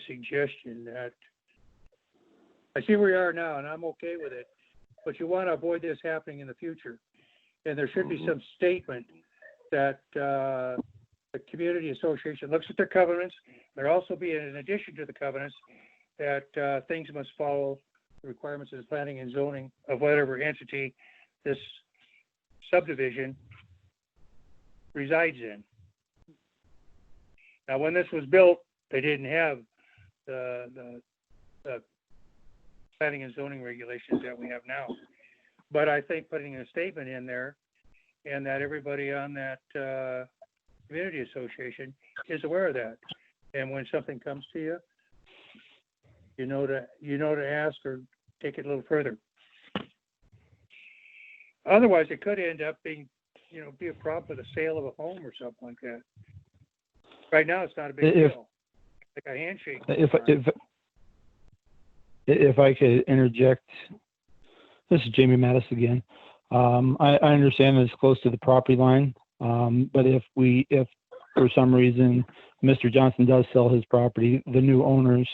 suggestion that I see where you are now, and I'm okay with it, but you want to avoid this happening in the future, and there should be some statement that the community association looks at their covenants. There also be, in addition to the covenants, that things must follow the requirements of the planning and zoning of whatever entity this subdivision resides in. Now, when this was built, they didn't have the planning and zoning regulations that we have now. But I think putting a statement in there, and that everybody on that community association is aware of that. And when something comes to you, you know to ask or take it a little further. Otherwise, it could end up being be a problem with the sale of a home or something like that. Right now, it's not a big deal. Like a handshake. If I could interject, this is Jamie Mattis again. I understand that it's close to the property line, but if for some reason Mr. Johnson does sell his property, the new owners,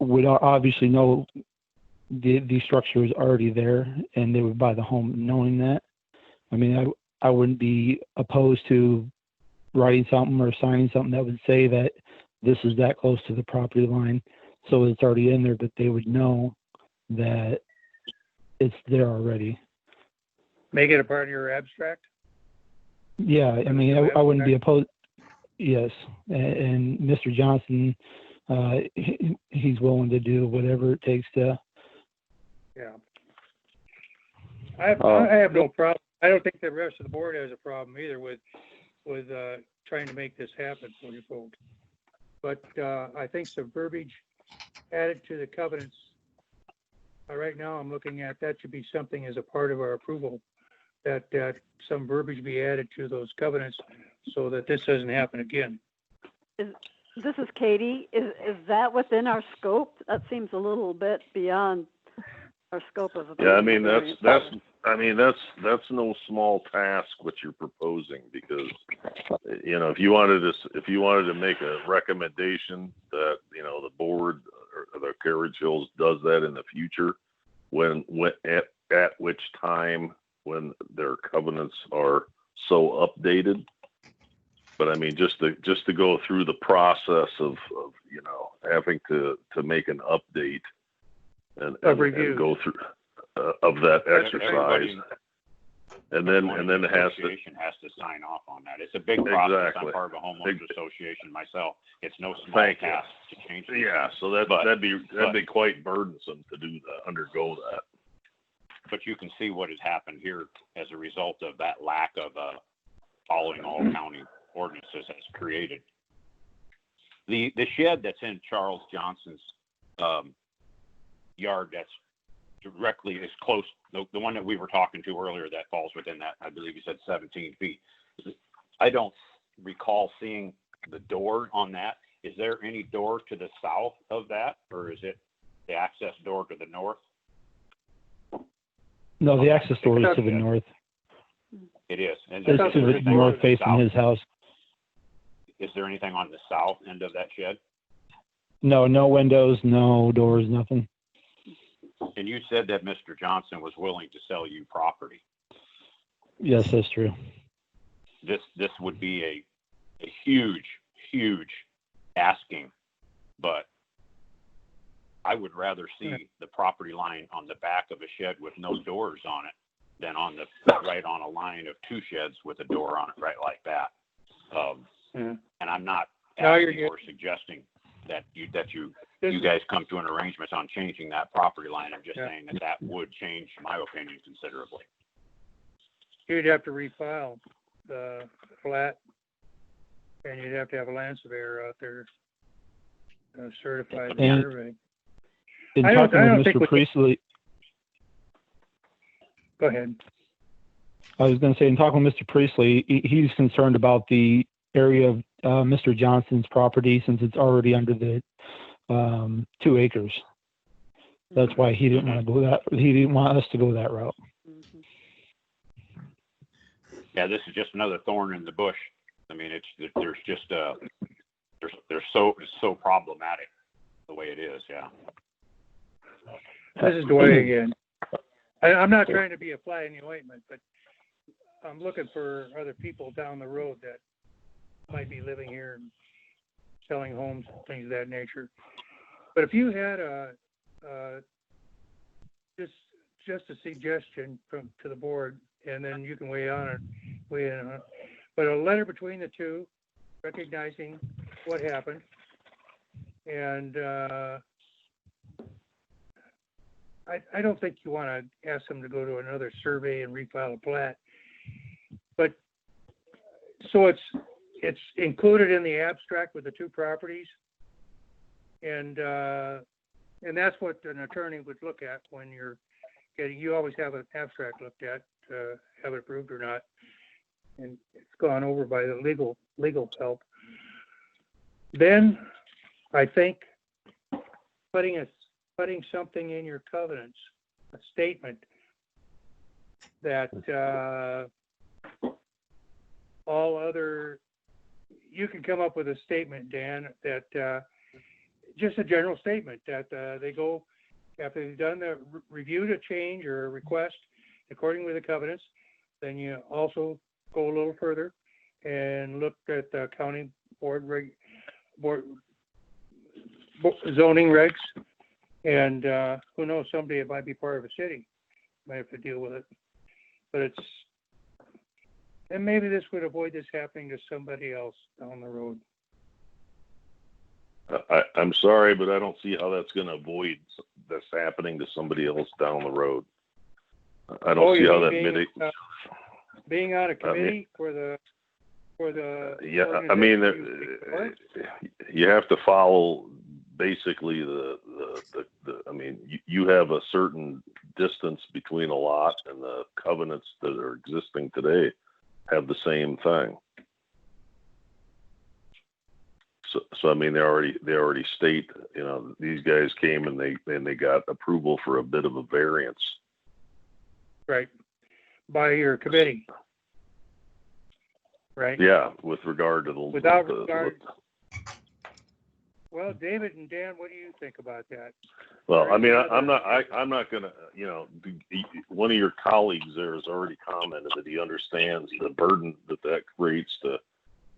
would obviously know the structure is already there, and they would buy the home knowing that. I mean, I wouldn't be opposed to writing something or signing something that would say that this is that close to the property line, so it's already in there, but they would know that it's there already. Make it a part of your abstract? Yeah, I mean, I wouldn't be opposed. Yes, and Mr. Johnson, he's willing to do whatever it takes to. Yeah. I have no problem. I don't think the rest of the board has a problem either with trying to make this happen for you folks. But I think some verbiage added to the covenants. Right now, I'm looking at that should be something as a part of our approval, that some verbiage be added to those covenants so that this doesn't happen again. This is Katie. Is that within our scope? That seems a little bit beyond our scope of. Yeah, I mean that's no small task what you're proposing, because if you wanted to make a recommendation that the board or the Carriage Hills does that in the future, when at which time when their covenants are so updated. But I mean, just to go through the process of having to make an update and go through of that exercise, and then it has to sign off on that. It's a big process. Exactly. I'm part of a homeowners association myself. It's no small task to change it. Yeah, so that'd be quite burdensome to undergo that. But you can see what has happened here as a result of that lack of following all county ordinances has created. The shed that's in Charles Johnson's yard, that's directly as close, the one that we were talking to earlier that falls within that, I believe you said 17 feet. I don't recall seeing the door on that. Is there any door to the south of that, or is it the access door to the north? No, the access door is to the north. It is. And it's to the north facing his house. Is there anything on the south end of that shed? No windows, no doors, nothing. And you said that Mr. Johnson was willing to sell you property. Yes, that's true. This would be a huge asking, but I would rather see the property line on the back of a shed with no doors on it than right on a line of two sheds with a door on it, right like that. And I'm not asking or suggesting that you guys come to an arrangement on changing that property line. I'm just saying that would change my opinion considerably. You'd have to refile the plat, and you'd have to have a land surveyor out there certify the survey. In talking with Mr. Priestley. Go ahead. I was going to say, in talking with Mr. Priestley, he's concerned about the area of Mr. Johnson's property since it's already under the 2 acres. That's why he didn't want to go that. He didn't want us to go that route. Yeah, this is just another thorn in the bush. I mean, there's just it's so problematic the way it is. Yeah. This is Dwayne again. I'm not trying to be a fly in the ointment, but I'm looking for other people down the road that might be living here and selling homes, things of that nature. But if you had just a suggestion to the board, and then you can weigh in on it. But a letter between the two, recognizing what happened, and I don't think you want to ask them to go to another survey and refile a plat. But so it's included in the abstract with the 2 properties, and that's what an attorney would look at when you're you always have an abstract looked at, have it approved or not. And it's gone over by the legal help. Then I think putting something in your covenants, a statement that all other, you can come up with a statement, Dan, that just a general statement that they go, after they've done the reviewed a change or a request according with the covenants, then you also go a little further and look at the county board zoning regs, and who knows, someday it might be part of a city. Might have to deal with it, but and maybe this would avoid this happening to somebody else down the road. I'm sorry, but I don't see how that's going to avoid this happening to somebody else down the road. I don't see how that being on a committee for the yeah, I mean, you have to follow basically I mean, you have a certain distance between a lot, and the covenants that are existing today have the same thing. So I mean, they already state, these guys came and they got approval for a bit of a variance. Right. By your committee. Right. Yeah, with regard to Well, David and Dan, what do you think about that? Well, I mean, I'm not gonna, one of your colleagues there has already commented that he understands the burden that creates that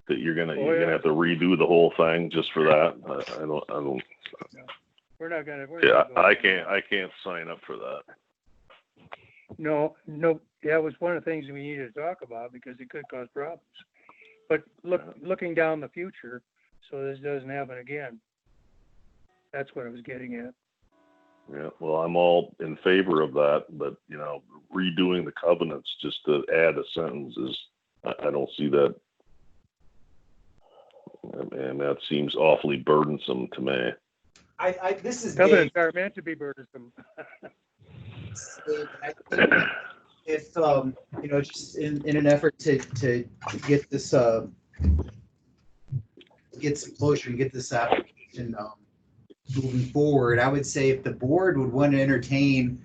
you're gonna have to redo the whole thing just for that. I don't. We're not gonna. I can't sign up for that. No, that was one of the things we needed to talk about because it could cause problems. But looking down the future, so this doesn't happen again. That's what I was getting at. Yeah, well, I'm all in favor of that, but redoing the covenants just to add a sentence I don't see that. And that seems awfully burdensome to me. This is covenants Dave. are meant to be burdensome. I think if just in an effort to get this get some closure and get this application moving forward, I would say if the board would want to entertain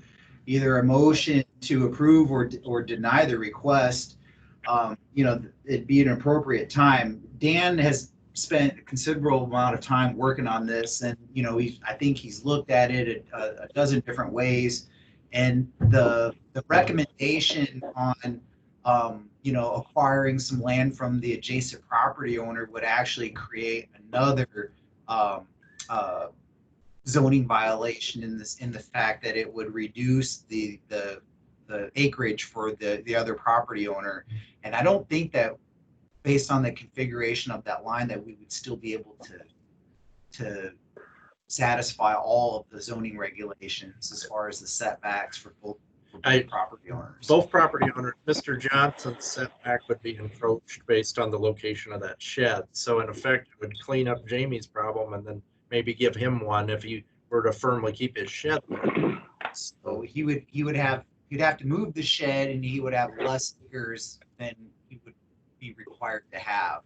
either a motion to approve or deny the request, it'd be an appropriate time. Dan has spent a considerable amount of time working on this, and I think he's looked at it a dozen different ways. And the recommendation on acquiring some land from the adjacent property owner would actually create another zoning violation in the fact that it would reduce the acreage for the other property owner. And I don't think that, based on the configuration of that line, that we would still be able to satisfy all of the zoning regulations as far as the setbacks for both property owners. Both property owners, Mr. Johnson's setback would be encroached based on the location of that shed. So in effect, it would clean up Jamie's problem and then maybe give him one if he were to firmly keep his shed there. So he'd have to move the shed, and he would have less acres than he would be required to have.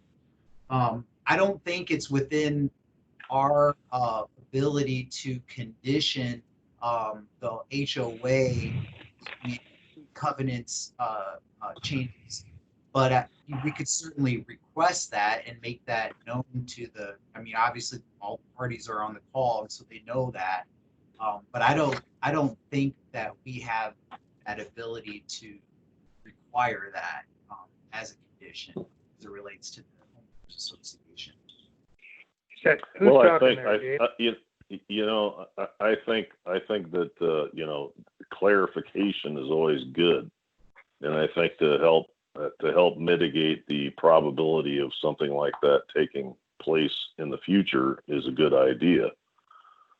I don't think it's within our ability to condition the HOA covenants changes, but we could certainly request that and make that known to obviously all parties are on the call, and so they know that. But I don't think that we have that ability to require that as a condition as it relates to the homeowners association. Well, I think that clarification is always good, and I think to help mitigate the probability of something like that taking place in the future is a good idea.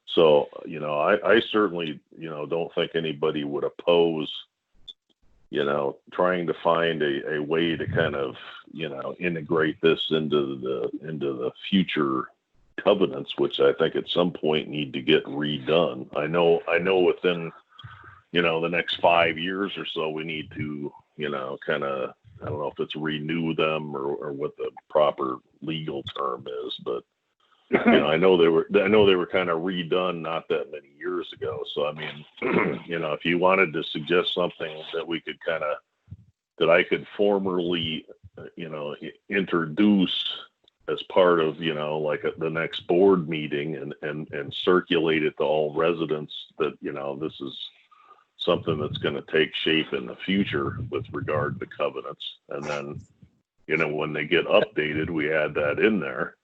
So I certainly don't think anybody would oppose trying to find a way to kind of integrate this into the future covenants, which I think at some point need to get redone. I know within the next 5 years or so, we need to, kind of, I don't know if it's renew them or what the proper legal term is, but I know they were kind of redone not that many years ago. So I mean, if you wanted to suggest something that we could that I could formally, introduce as part of, like the next board meeting and circulate it to all residents that, this is something that's going to take shape in the future with regard to covenants. And then, when they get updated, we add that in there.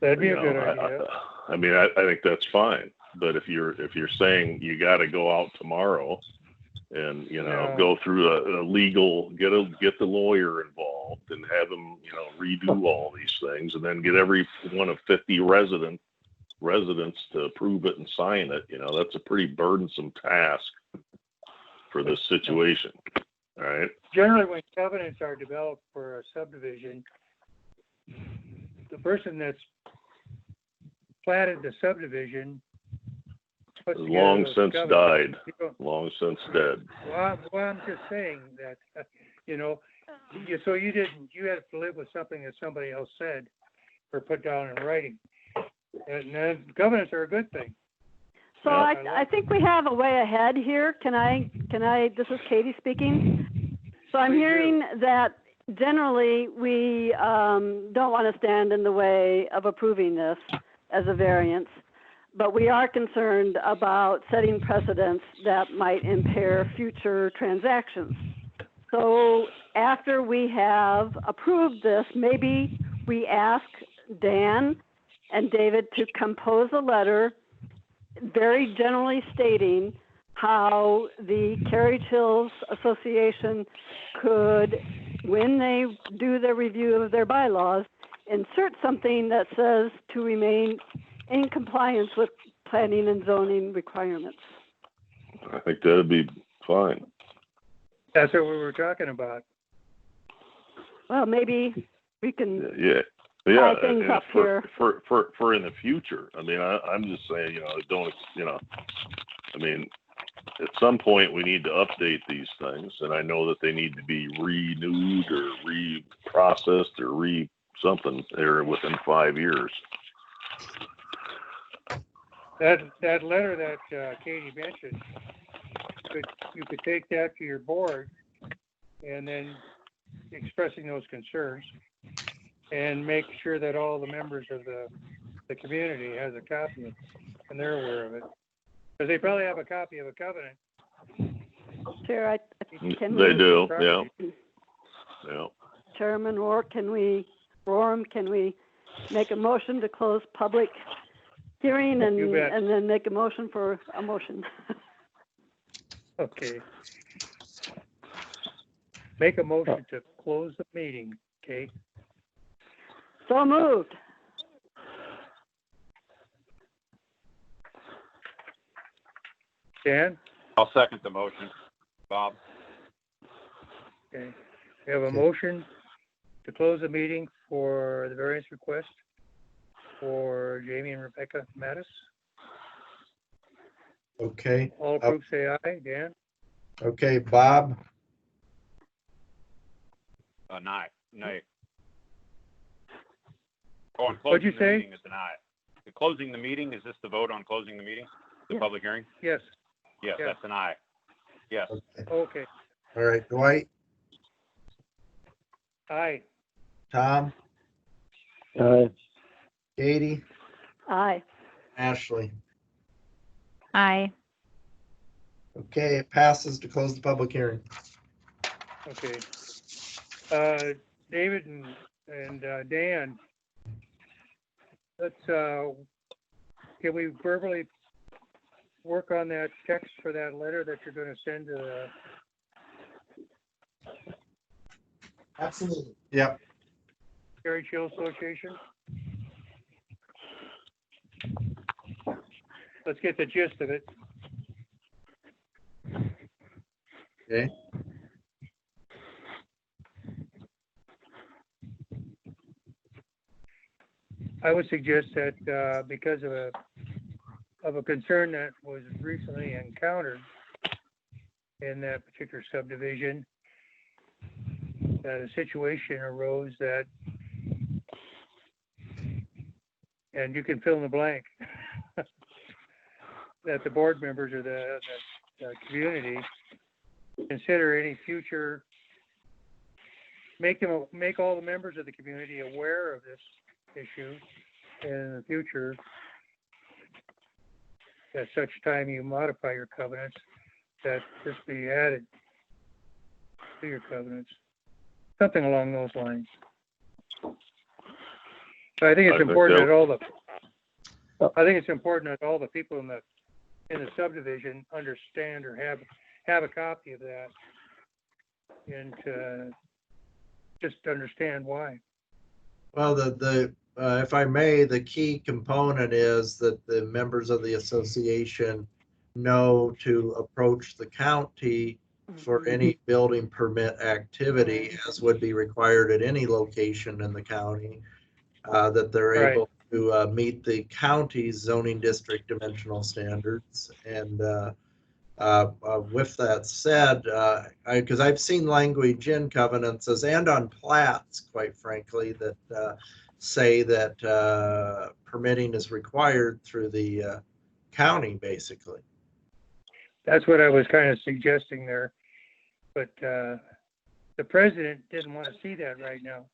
That'd be a good idea. I mean, I think that's fine. But if you're saying you got to go out tomorrow and, go through a legal, get the lawyer involved and have them, redo all these things and then get every one of 50 residents to approve it and sign it, that's a pretty burdensome task for this situation. All right. Generally, when covenants are developed for a subdivision, the person that's platted the subdivision long since died, long since dead. Well, I'm just saying that, so you had to live with something that somebody else said or put down in writing. And covenants are a good thing. So I think we have a way ahead here. Can I, this is Katie speaking. So I'm hearing that generally we don't want to stand in the way of approving this as a variance, but we are concerned about setting precedents that might impair future transactions. So after we have approved this, maybe we ask Dan and David to compose a letter very generally stating how the Carriage Hills Association could, when they do their review of their bylaws, insert something that says to remain in compliance with planning and zoning requirements. I think that'd be fine. That's what we were talking about. Well, maybe we can yeah, things up here. For in the future. I mean, I'm just saying, don't, I mean, at some point we need to update these things, and I know that they need to be renewed or reprocessed or something there within 5 years. That letter that Katie mentioned, you could take that to your board and then expressing those concerns and make sure that all the members of the community has a copy of it and they're aware of it. Because they probably have a copy of a covenant. Chair, they do, yeah. Yeah. Chairman, or can we make a motion to close public hearing and then make a motion for a motion? Okay. Make a motion to close the meeting, okay? So moved. Dan? I'll second the motion. Bob? Okay. We have a motion to close the meeting for the variance request for Jamie and Rebecca Mattis. Okay. All approved, say aye. Dan? Okay, Bob? Nay. Oh, and What'd you closing the say? meeting is an aye. Closing the meeting, is this the vote on closing the meeting? The public hearing? Yes. Yes, Yes. that's an aye. Yes. Okay. All right, Dwight? Aye. Tom? Aye. Katie? Aye. Ashley? Aye. Okay, it passes to close the public hearing. Okay. David and Dan, let's, can we verbally work on that text for that letter that you're going to send to the Absolutely. Yep. Carriage Hill Association? Let's get the gist of it. Okay. I would suggest that because of of a concern that was recently encountered in that particular subdivision, that a situation arose that, and you can fill in the blank, that the board members or the community consider any future, make all the members of the community aware of this issue, and in the future, at such time you modify your covenants, that this be added to your covenants, something along those lines. So I think it's important that all the people in the subdivision understand or have a copy of that, and just understand why. Well, if I may, the key component is that the members of the association know to approach the county for any building permit activity, as would be required at any location in the county, that they're able to meet the county's zoning district dimensional standards. And with that said, because I've seen language in covenants and on plats, quite frankly, that say that permitting is required through the county, basically. That's what I was kind of suggesting there, but the president didn't want to see that right now.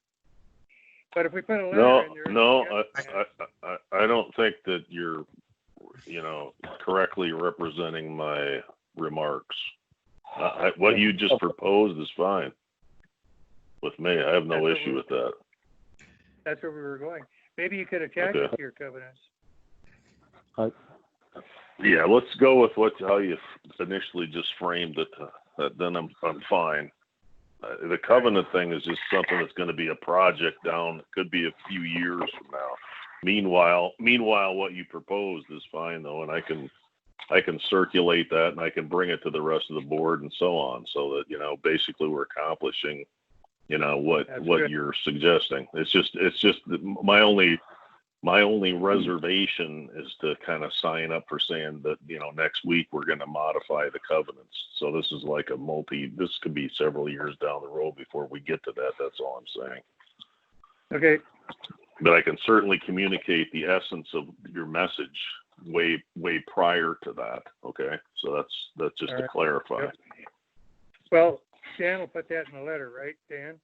But if we put a letter in there, I don't think that you're, correctly representing my remarks. What you just proposed is fine with me. I have no issue with that. That's where we were going. Maybe you could attach it to your covenants. Yeah, let's go with how you initially just framed it. Then I'm fine. The covenant thing is just something that's going to be a project down. It could be a few years from now. Meanwhile, what you proposed is fine though, and I can circulate that and I can bring it to the rest of the board and so on, so that basically we're accomplishing what you're suggesting. It's just my only reservation is to kind of sign up for saying that, next week we're going to modify the covenants. So this is like this could be several years down the road before we get to that. That's all I'm saying. Okay. But I can certainly communicate the essence of your message way prior to that. Okay. So that's just to clarify. Yep. Well, Dan will put that in the letter, right, Dan?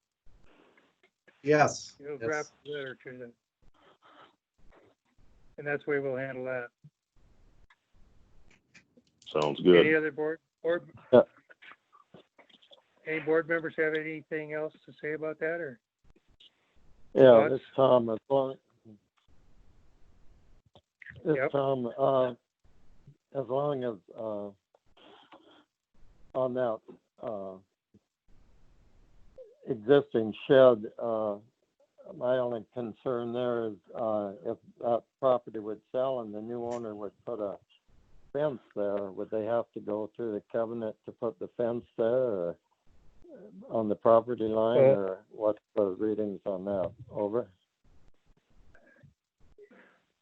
Yes. He'll draft the letter to them. And that's the way we'll handle that. Sounds good. Any other any board members have anything else to say about that, or? Yeah, it's Tom. Tom, as long as on that existing shed, my only concern there is if that property would sell and the new owner would put a fence there, would they have to go through the covenant to put the fence there, or on the property line, or what's the readings on that? Over.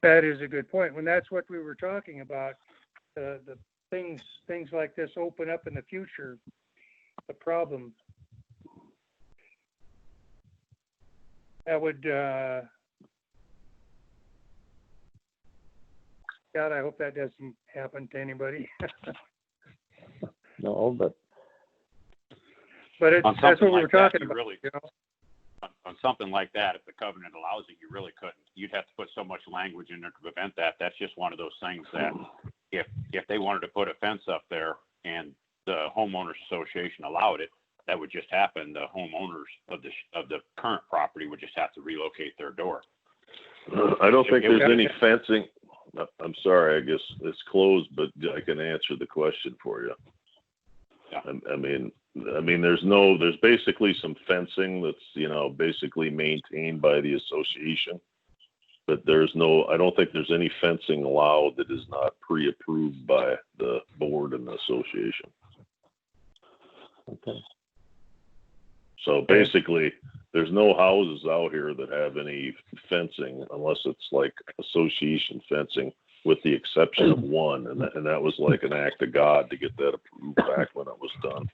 That is a good point. When that's what we were talking about, the things like this open up in the future, the problem. That would, God, I hope that doesn't happen to anybody. No, but that's what we were talking about. On something like that, if the covenant allows it, you really couldn't. You'd have to put so much language in there to prevent that. That's just one of those things that if they wanted to put a fence up there and the homeowners association allowed it, that would just happen. The homeowners of the current property would just have to relocate their door. I don't think there's any fencing. I'm sorry, I guess it's closed, but I can answer the question for you. Yeah. I mean, there's basically some fencing that's, basically maintained by the association, but I don't think there's any fencing allowed that is not pre-approved by the board and the association. Okay. So basically, there's no houses out here that have any fencing unless it's like association fencing. with the exception of one, and that was like an act of God to get that approved back when it was done.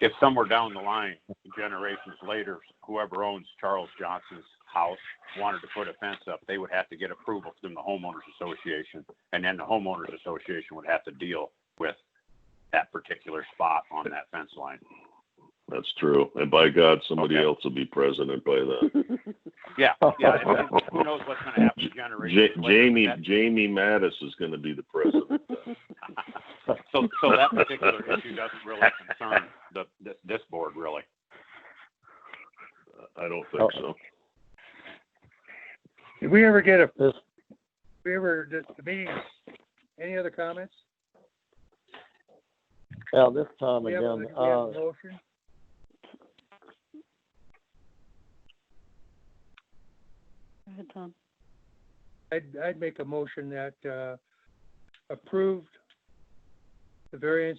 If somewhere down the line, generations later, whoever owns Charles Johnson's house wanted to put a fence up, they would have to get approval from the homeowners association, and then the homeowners association would have to deal with that particular spot on that fence line. That's true. And by God, somebody else will be president by then. Yeah. And who knows what's going to happen to generations later. Jamie Mattis is going to be the president. So that particular issue doesn't really concern this board, really. I don't think so. Did we ever get the meetings? Any other comments? Yeah, this time We have again. a motion. Go ahead, Tom. I'd make a motion that approved the variance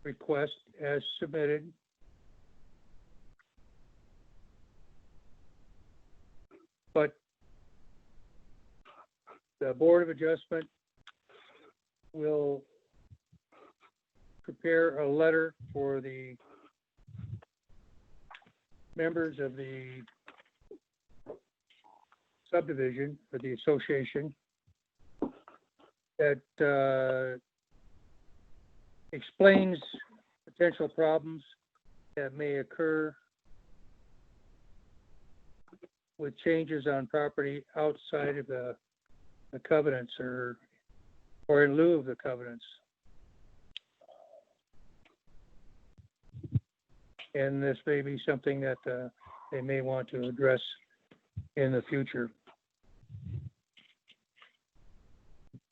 request as submitted. But the Board of Adjustment will prepare a letter for the members of the subdivision, for the association, that explains potential problems that may occur with changes on property outside of the covenants or in lieu of the covenants. And this may be something that they may want to address in the future.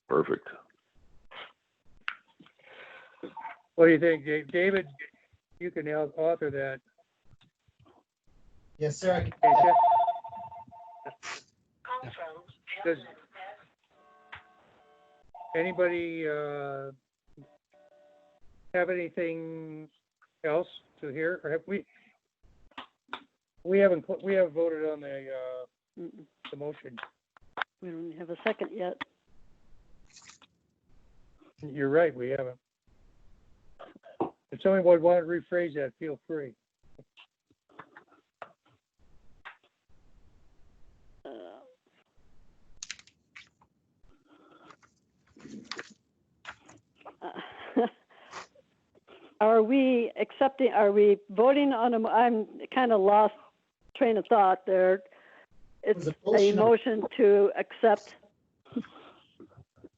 Perfect. What do you think, David? You can author that. Yes, sir. Does anybody have anything else to hear? Or have we haven't voted on the motion. We don't have a second yet. You're right, we haven't. If somebody would want to rephrase that, feel free. Are we voting on I'm kind of lost train of thought there. It's a motion to accept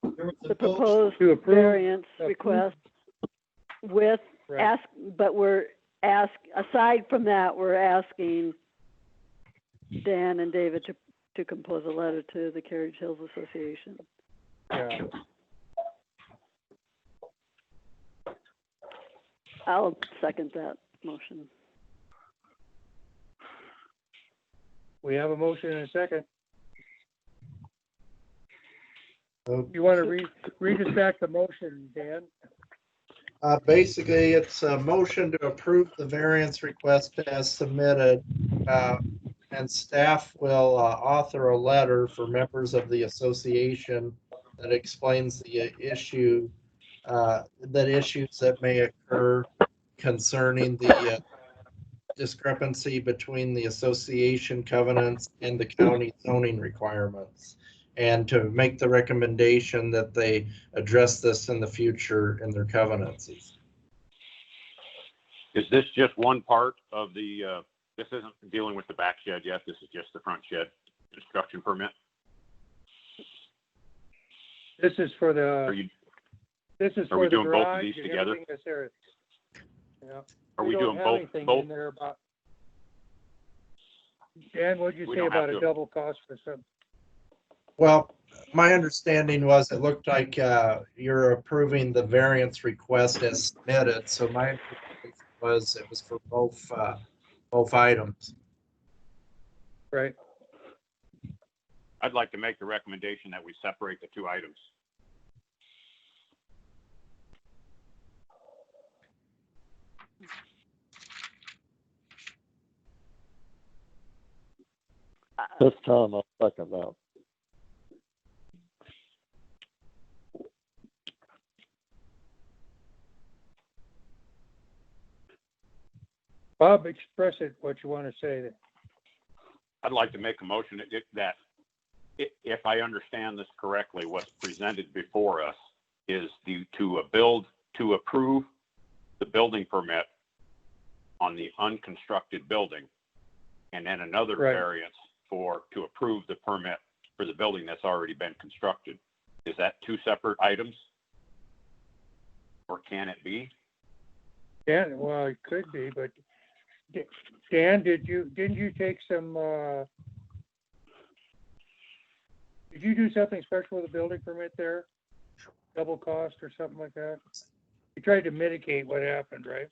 the proposed variance request with aside from that, we're asking Dan and David to compose a letter to the Carriage Hills Association. Yeah. I'll second that motion. We have a motion and a second. Okay. You want to read us back the motion, Dan? Basically, it's a motion to approve the variance request as submitted, and staff will author a letter for members of the association that explains the issues that may occur concerning the discrepancy between the association covenants and the county zoning requirements, and to make the recommendation that they address this in the future in their covenants. Is this just one part of the, this isn't dealing with the back shed yet, this is just the front shed construction permit? This is for the, Are we the doing both of garage these and together? everything that's there. Yeah. Are we doing don't have both? anything Both? in there about, Dan, what did you We say don't have about a to. double cost for some? Well, my understanding was it looked like you're approving the variance request as submitted. So my interpretation was it was for both items. Right. I'd like to make the recommendation that we separate the two items. This time I'll second that. Bob, express it, what you want to say. I'd like to make a motion that if I understand this correctly, what's presented before us is to approve the building permit on the unconstructed building, and then another Right. variance to approve the permit for the building that's already been constructed. Is that two separate items? Or can it be? Yeah, well, it could be, but Dan, didn't you take some, did you do something special with the building permit there? Double cost or something like that? You tried to mitigate what happened, right?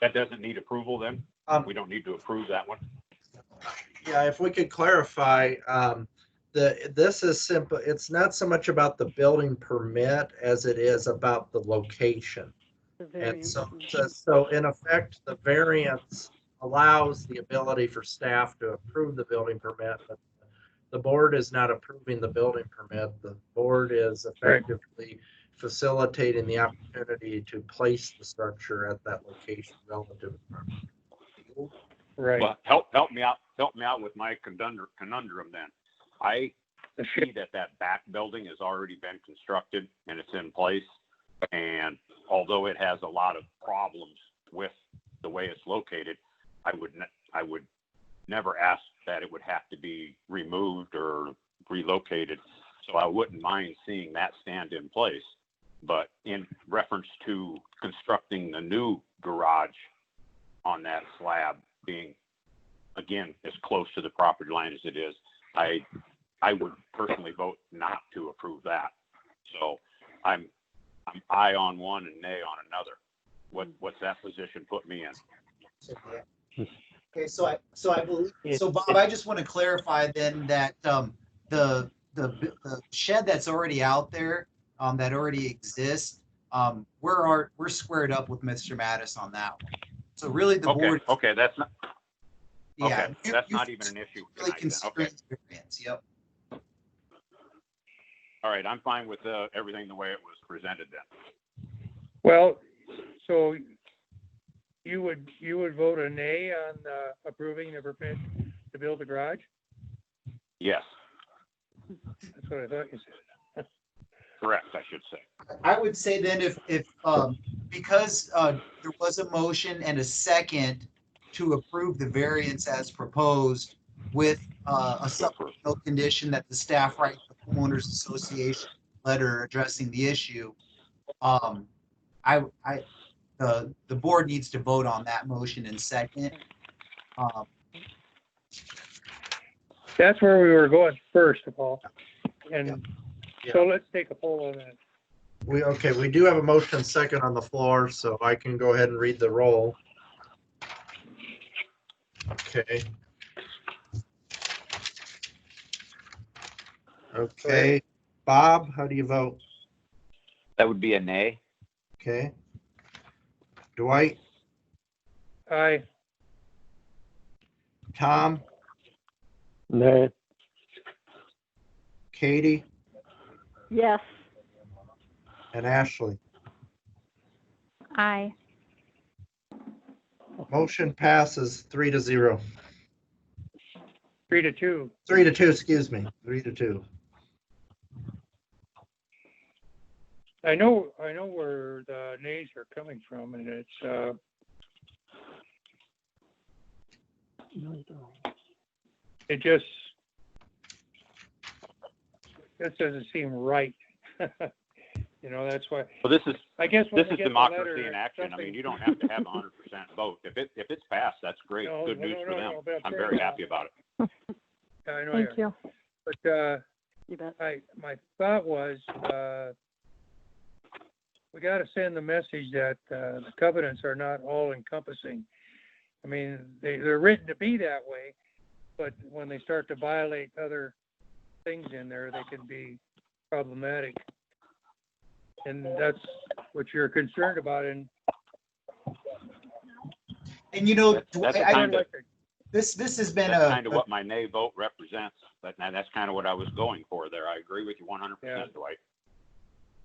That doesn't need approval then? We don't need to approve that one? Yeah, if we could clarify, this is simple. It's not so much about the building permit as it is about the location. The And variance. so in effect, the variance allows the ability for staff to approve the building permit, but the board is not approving the building permit. The board is effectively facilitating the opportunity to place the structure at that location relative to the property. Right. Well, help me out with my conundrum then. I see that back building has already been constructed and it's in place. And although it has a lot of problems with the way it's located, I would never ask that it would have to be removed or relocated. So I wouldn't mind seeing that stand in place. But in reference to constructing the new garage on that slab being, again, as close to the property line as it is, I would personally vote not to approve that. So I'm aye on one and nay on another. What's that position put me in? Okay, so I believe, so Bob, I just want to clarify then that the shed that's already out there, that already exists, we're squared up with Mr. Mattis on that one. So really the board. Okay, that's not. Yeah, okay, that's not even an issue. Really tonight then. considering Okay. the variance, yep. All right, I'm fine with everything the way it was presented then. Well, so you would vote a nay on approving the permit to build the garage? Yes, That's what I thought you said. correct, I should say. I would say then if because there was a motion and a second to approve the variance as proposed with a supplemental condition that the staff write the homeowners association letter addressing the issue, the board needs to vote on that motion in second. That's where we were going first of all. And Yeah. so let's take a poll on that. We do have a motion second on the floor, so I can go ahead and read the roll. Okay. Okay. Bob, how do you vote? That would be a nay. Okay. Dwight, Aye. Tom, Nay. Katie, Yes. and Ashley. Aye. Motion passes 3-0. 3-2. 3-2, excuse me. 3-2. I know where the nays are coming from, and it's it just doesn't seem right. That's why. Well, this is I guess when this we is get the democracy letter, in action. I mean, something- you don't have to have 100% vote. If it's passed, that's great. No, Good no, news no, for no, them. no, but I'm I'm saying very now- happy about it. I know Thank you. But You bet. my thought was we got to send the message that the covenants are not all encompassing. I mean, they're written to be that way, but when they start to violate other things in there, they can be problematic. And that's what you're concerned about. And And That's kind of this has been that's kind of what my nay vote represents. But now that's kind of what I was going for there. I agree with you 100%, Yeah. Dwight.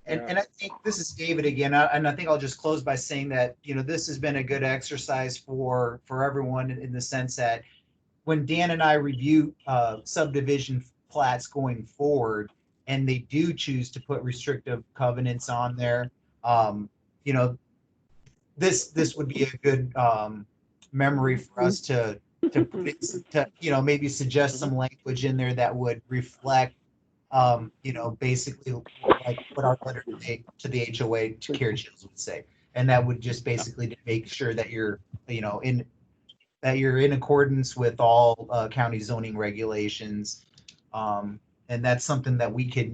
And I think this is David again, and I think I'll just close by saying that, this has been a good exercise for everyone in the sense that when Dan and I review subdivision plats going forward, and they do choose to put restrictive covenants on there, you know, this would be a good memory for us to put it, to maybe suggest some language in there that would reflect basically like what our letter to the HOA to Carriage Shields would say. And that would just basically to make sure that you're, in accordance with all county zoning regulations. And that's something that we can,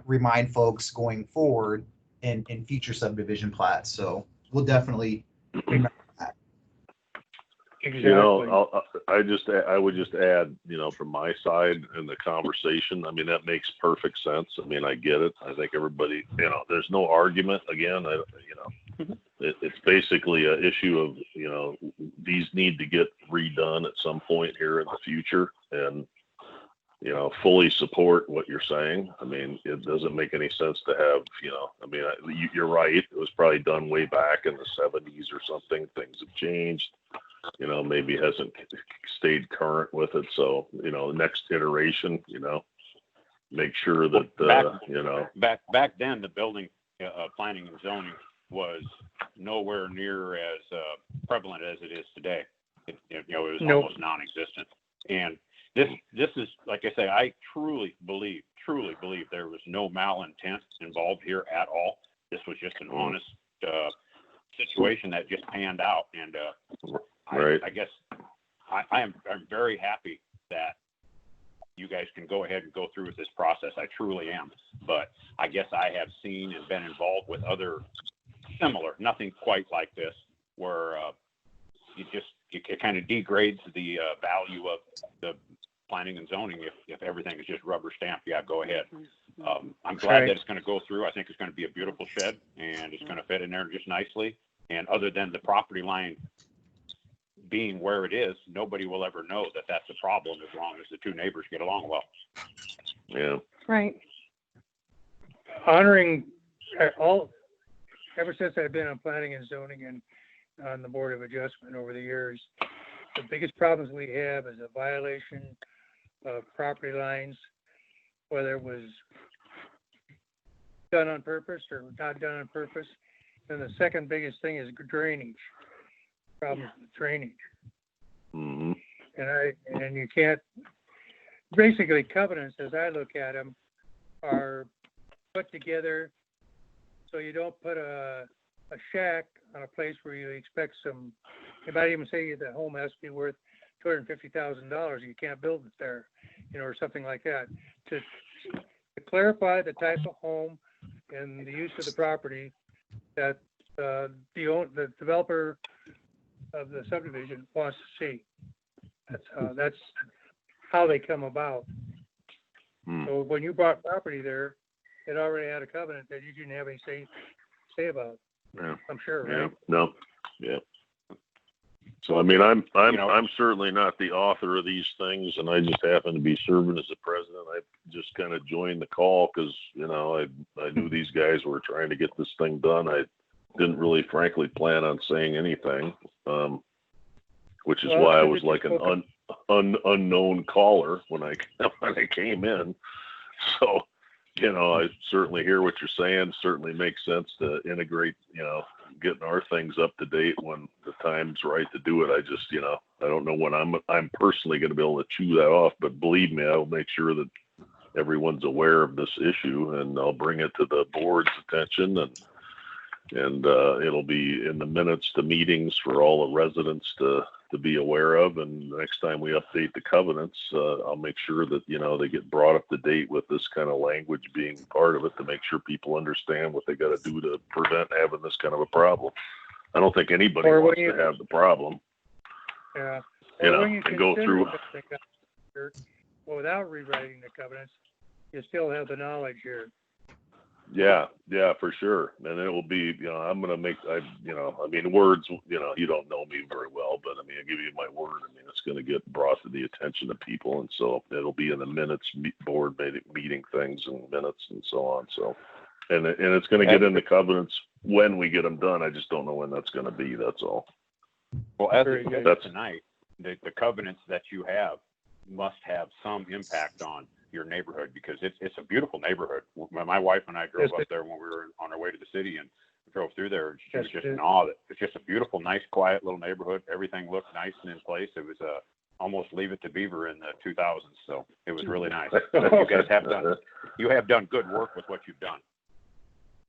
remind folks going forward in future subdivision plats. So we'll definitely remember that. Exactly. I would just add, from my side in the conversation, I mean, that makes perfect sense. I mean, I get it. I think everybody, there's no argument. Again, it's basically an issue of, these need to get redone at some point here in the future, and, fully support what you're saying. I mean, it doesn't make any sense to have, you're right. It was probably done way back in the 70s or something. Things have changed. Maybe hasn't stayed current with it. So, next iteration, make sure that, Back then, the building planning and zoning was nowhere near as prevalent as it is today. It was almost non-existent. And this is, like I say, I truly believe there was no malintent involved here at all. This was just an honest situation that just panned out. And right. I guess I'm very happy that you guys can go ahead and go through with this process. I truly am. But I guess I have seen and been involved with other similar, nothing quite like this, where it kind of degrades the value of the planning and zoning if everything is just rubber stamped. Yeah, go ahead. I'm glad that it's going to go through. I think it's going to be a beautiful shed, and it's going to fit in there just nicely. And other than the property line being where it is, nobody will ever know that that's a problem as long as the two neighbors get along well. Yeah. Right. Honoring ever since I've been on planning and zoning and on the Board of Adjustment over the years, the biggest problems we have is a violation of property lines, whether it was done on purpose or not done on purpose. Then the second biggest thing is drainage. Problems with drainage. Mm-hmm. And you can't, basically covenants as I look at them are put together so you don't put a shack on a place where you expect you might even say the home has to be worth $250,000. You can't build it there, or something like that. To clarify the type of home and the use of the property that the developer of the subdivision wants to see. That's how they come about. So when you bought property there, it already had a covenant that you didn't have any say about. Yeah. I'm sure, Yeah. right? No. Yeah. So I mean, I'm certainly not the author of these things, and I just happen to be serving as the president. I just kind of joined the call because I knew these guys were trying to get this thing done. I didn't really, frankly, plan on saying anything, which is why I was like an unknown caller when I came in. So, I certainly hear what you're saying. Certainly makes sense to integrate, getting our things up to date when the time's right to do it. I just, I don't know when I'm personally going to be able to chew that off, but believe me, I'll make sure that everyone's aware of this issue, and I'll bring it to the board's attention, and it'll be in the minutes to meetings for all the residents to be aware of. And next time we update the covenants, I'll make sure that, they get brought up to date with this kind of language being part of it to make sure people understand what they got to do to prevent having this kind of a problem. I don't think anybody wants to have the problem. Yeah. And go through. Without rewriting the covenants, you still have the knowledge here. Yeah, for sure. And it will be, I'm going to make, words, you don't know me very well, but I give you my word. It's going to get brought to the attention of people. And so it'll be in the minutes, board meeting things and minutes and so on. So And it's going to get in the covenants when we get them done. I just don't know when that's going to be. That's all. Well, as Very it good. says tonight, the covenants that you have must have some impact on your neighborhood because it's a beautiful neighborhood. My wife and I drove up there when we were on our way to the city and drove through there. And she was just in awe. It's just a beautiful, nice, quiet little neighborhood. Everything looked nice and in place. It was almost Leave It to Beaver in the 2000s. So it was really nice. You guys have done good work with what you've done.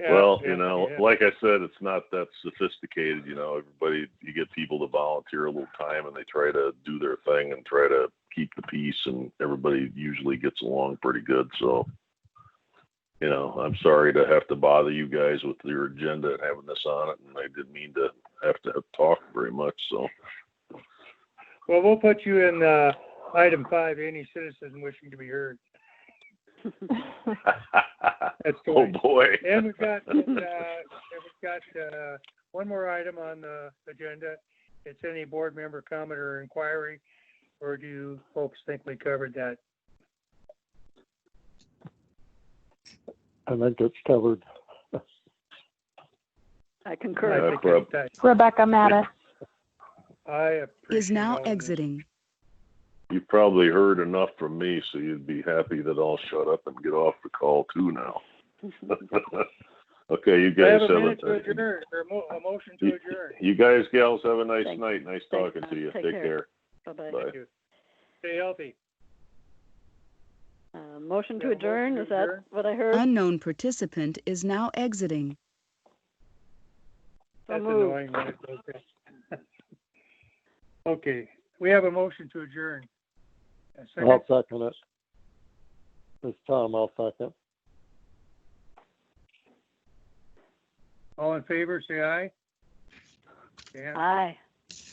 Yeah, Well, yeah. like I said, it's not that sophisticated. Everybody, you get people to volunteer a little time and they try to do their thing and try to keep the peace, and everybody usually gets along pretty good. So, I'm sorry to have to bother you guys with your agenda and having this on it, and I didn't mean to have to talk very much. So, Well, we'll put you in item 5, any citizen wishing to be heard. That's the oh way. boy. And we've got one more item on the agenda. It's any board member comment or inquiry, or do you folks think we covered that? I think it's covered. I concur. Rebecca Mattis. I appreciate Is now all of this. exiting. You probably heard enough from me, so you'd be happy that I'll shut up and get off the call too now. Okay, you I have guys a have minute to adjourn, or a motion to adjourn. You guys, gals, have a nice Thanks. night. Nice Thanks, talking Don. to you. Take Take care. care. Bye-bye. Bye. Thank you. Stay healthy. Motion to Yeah, adjourn, motion is to that adjourn. what I heard? Unknown participant is now exiting. So That's moved. annoying when it's okay. Okay, we have a motion to adjourn. A second? I'll second it. This Tom, I'll second. All in favor, say aye. Dan? Aye.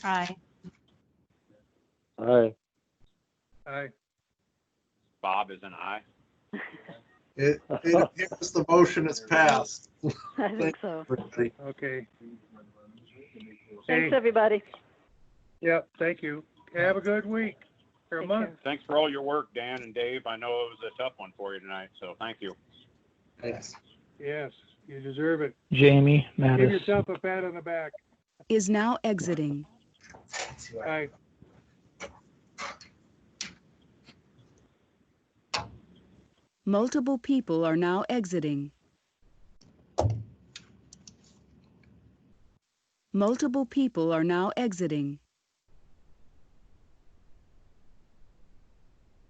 Aye. Aye. Aye. Bob is an aye. It appears the motion is passed. I think so. Everybody. Okay. Thanks, Hey, everybody. yep, thank you. Have a good week or a Take month. care. Thanks for all your work, Dan and Dave. I know it was a tough one for you tonight, so thank you. Thanks. Yes, you deserve it. Jamie Give Mattis. yourself a pat on the back. Is now exiting. Aye. Multiple people are now exiting. Multiple people are now exiting.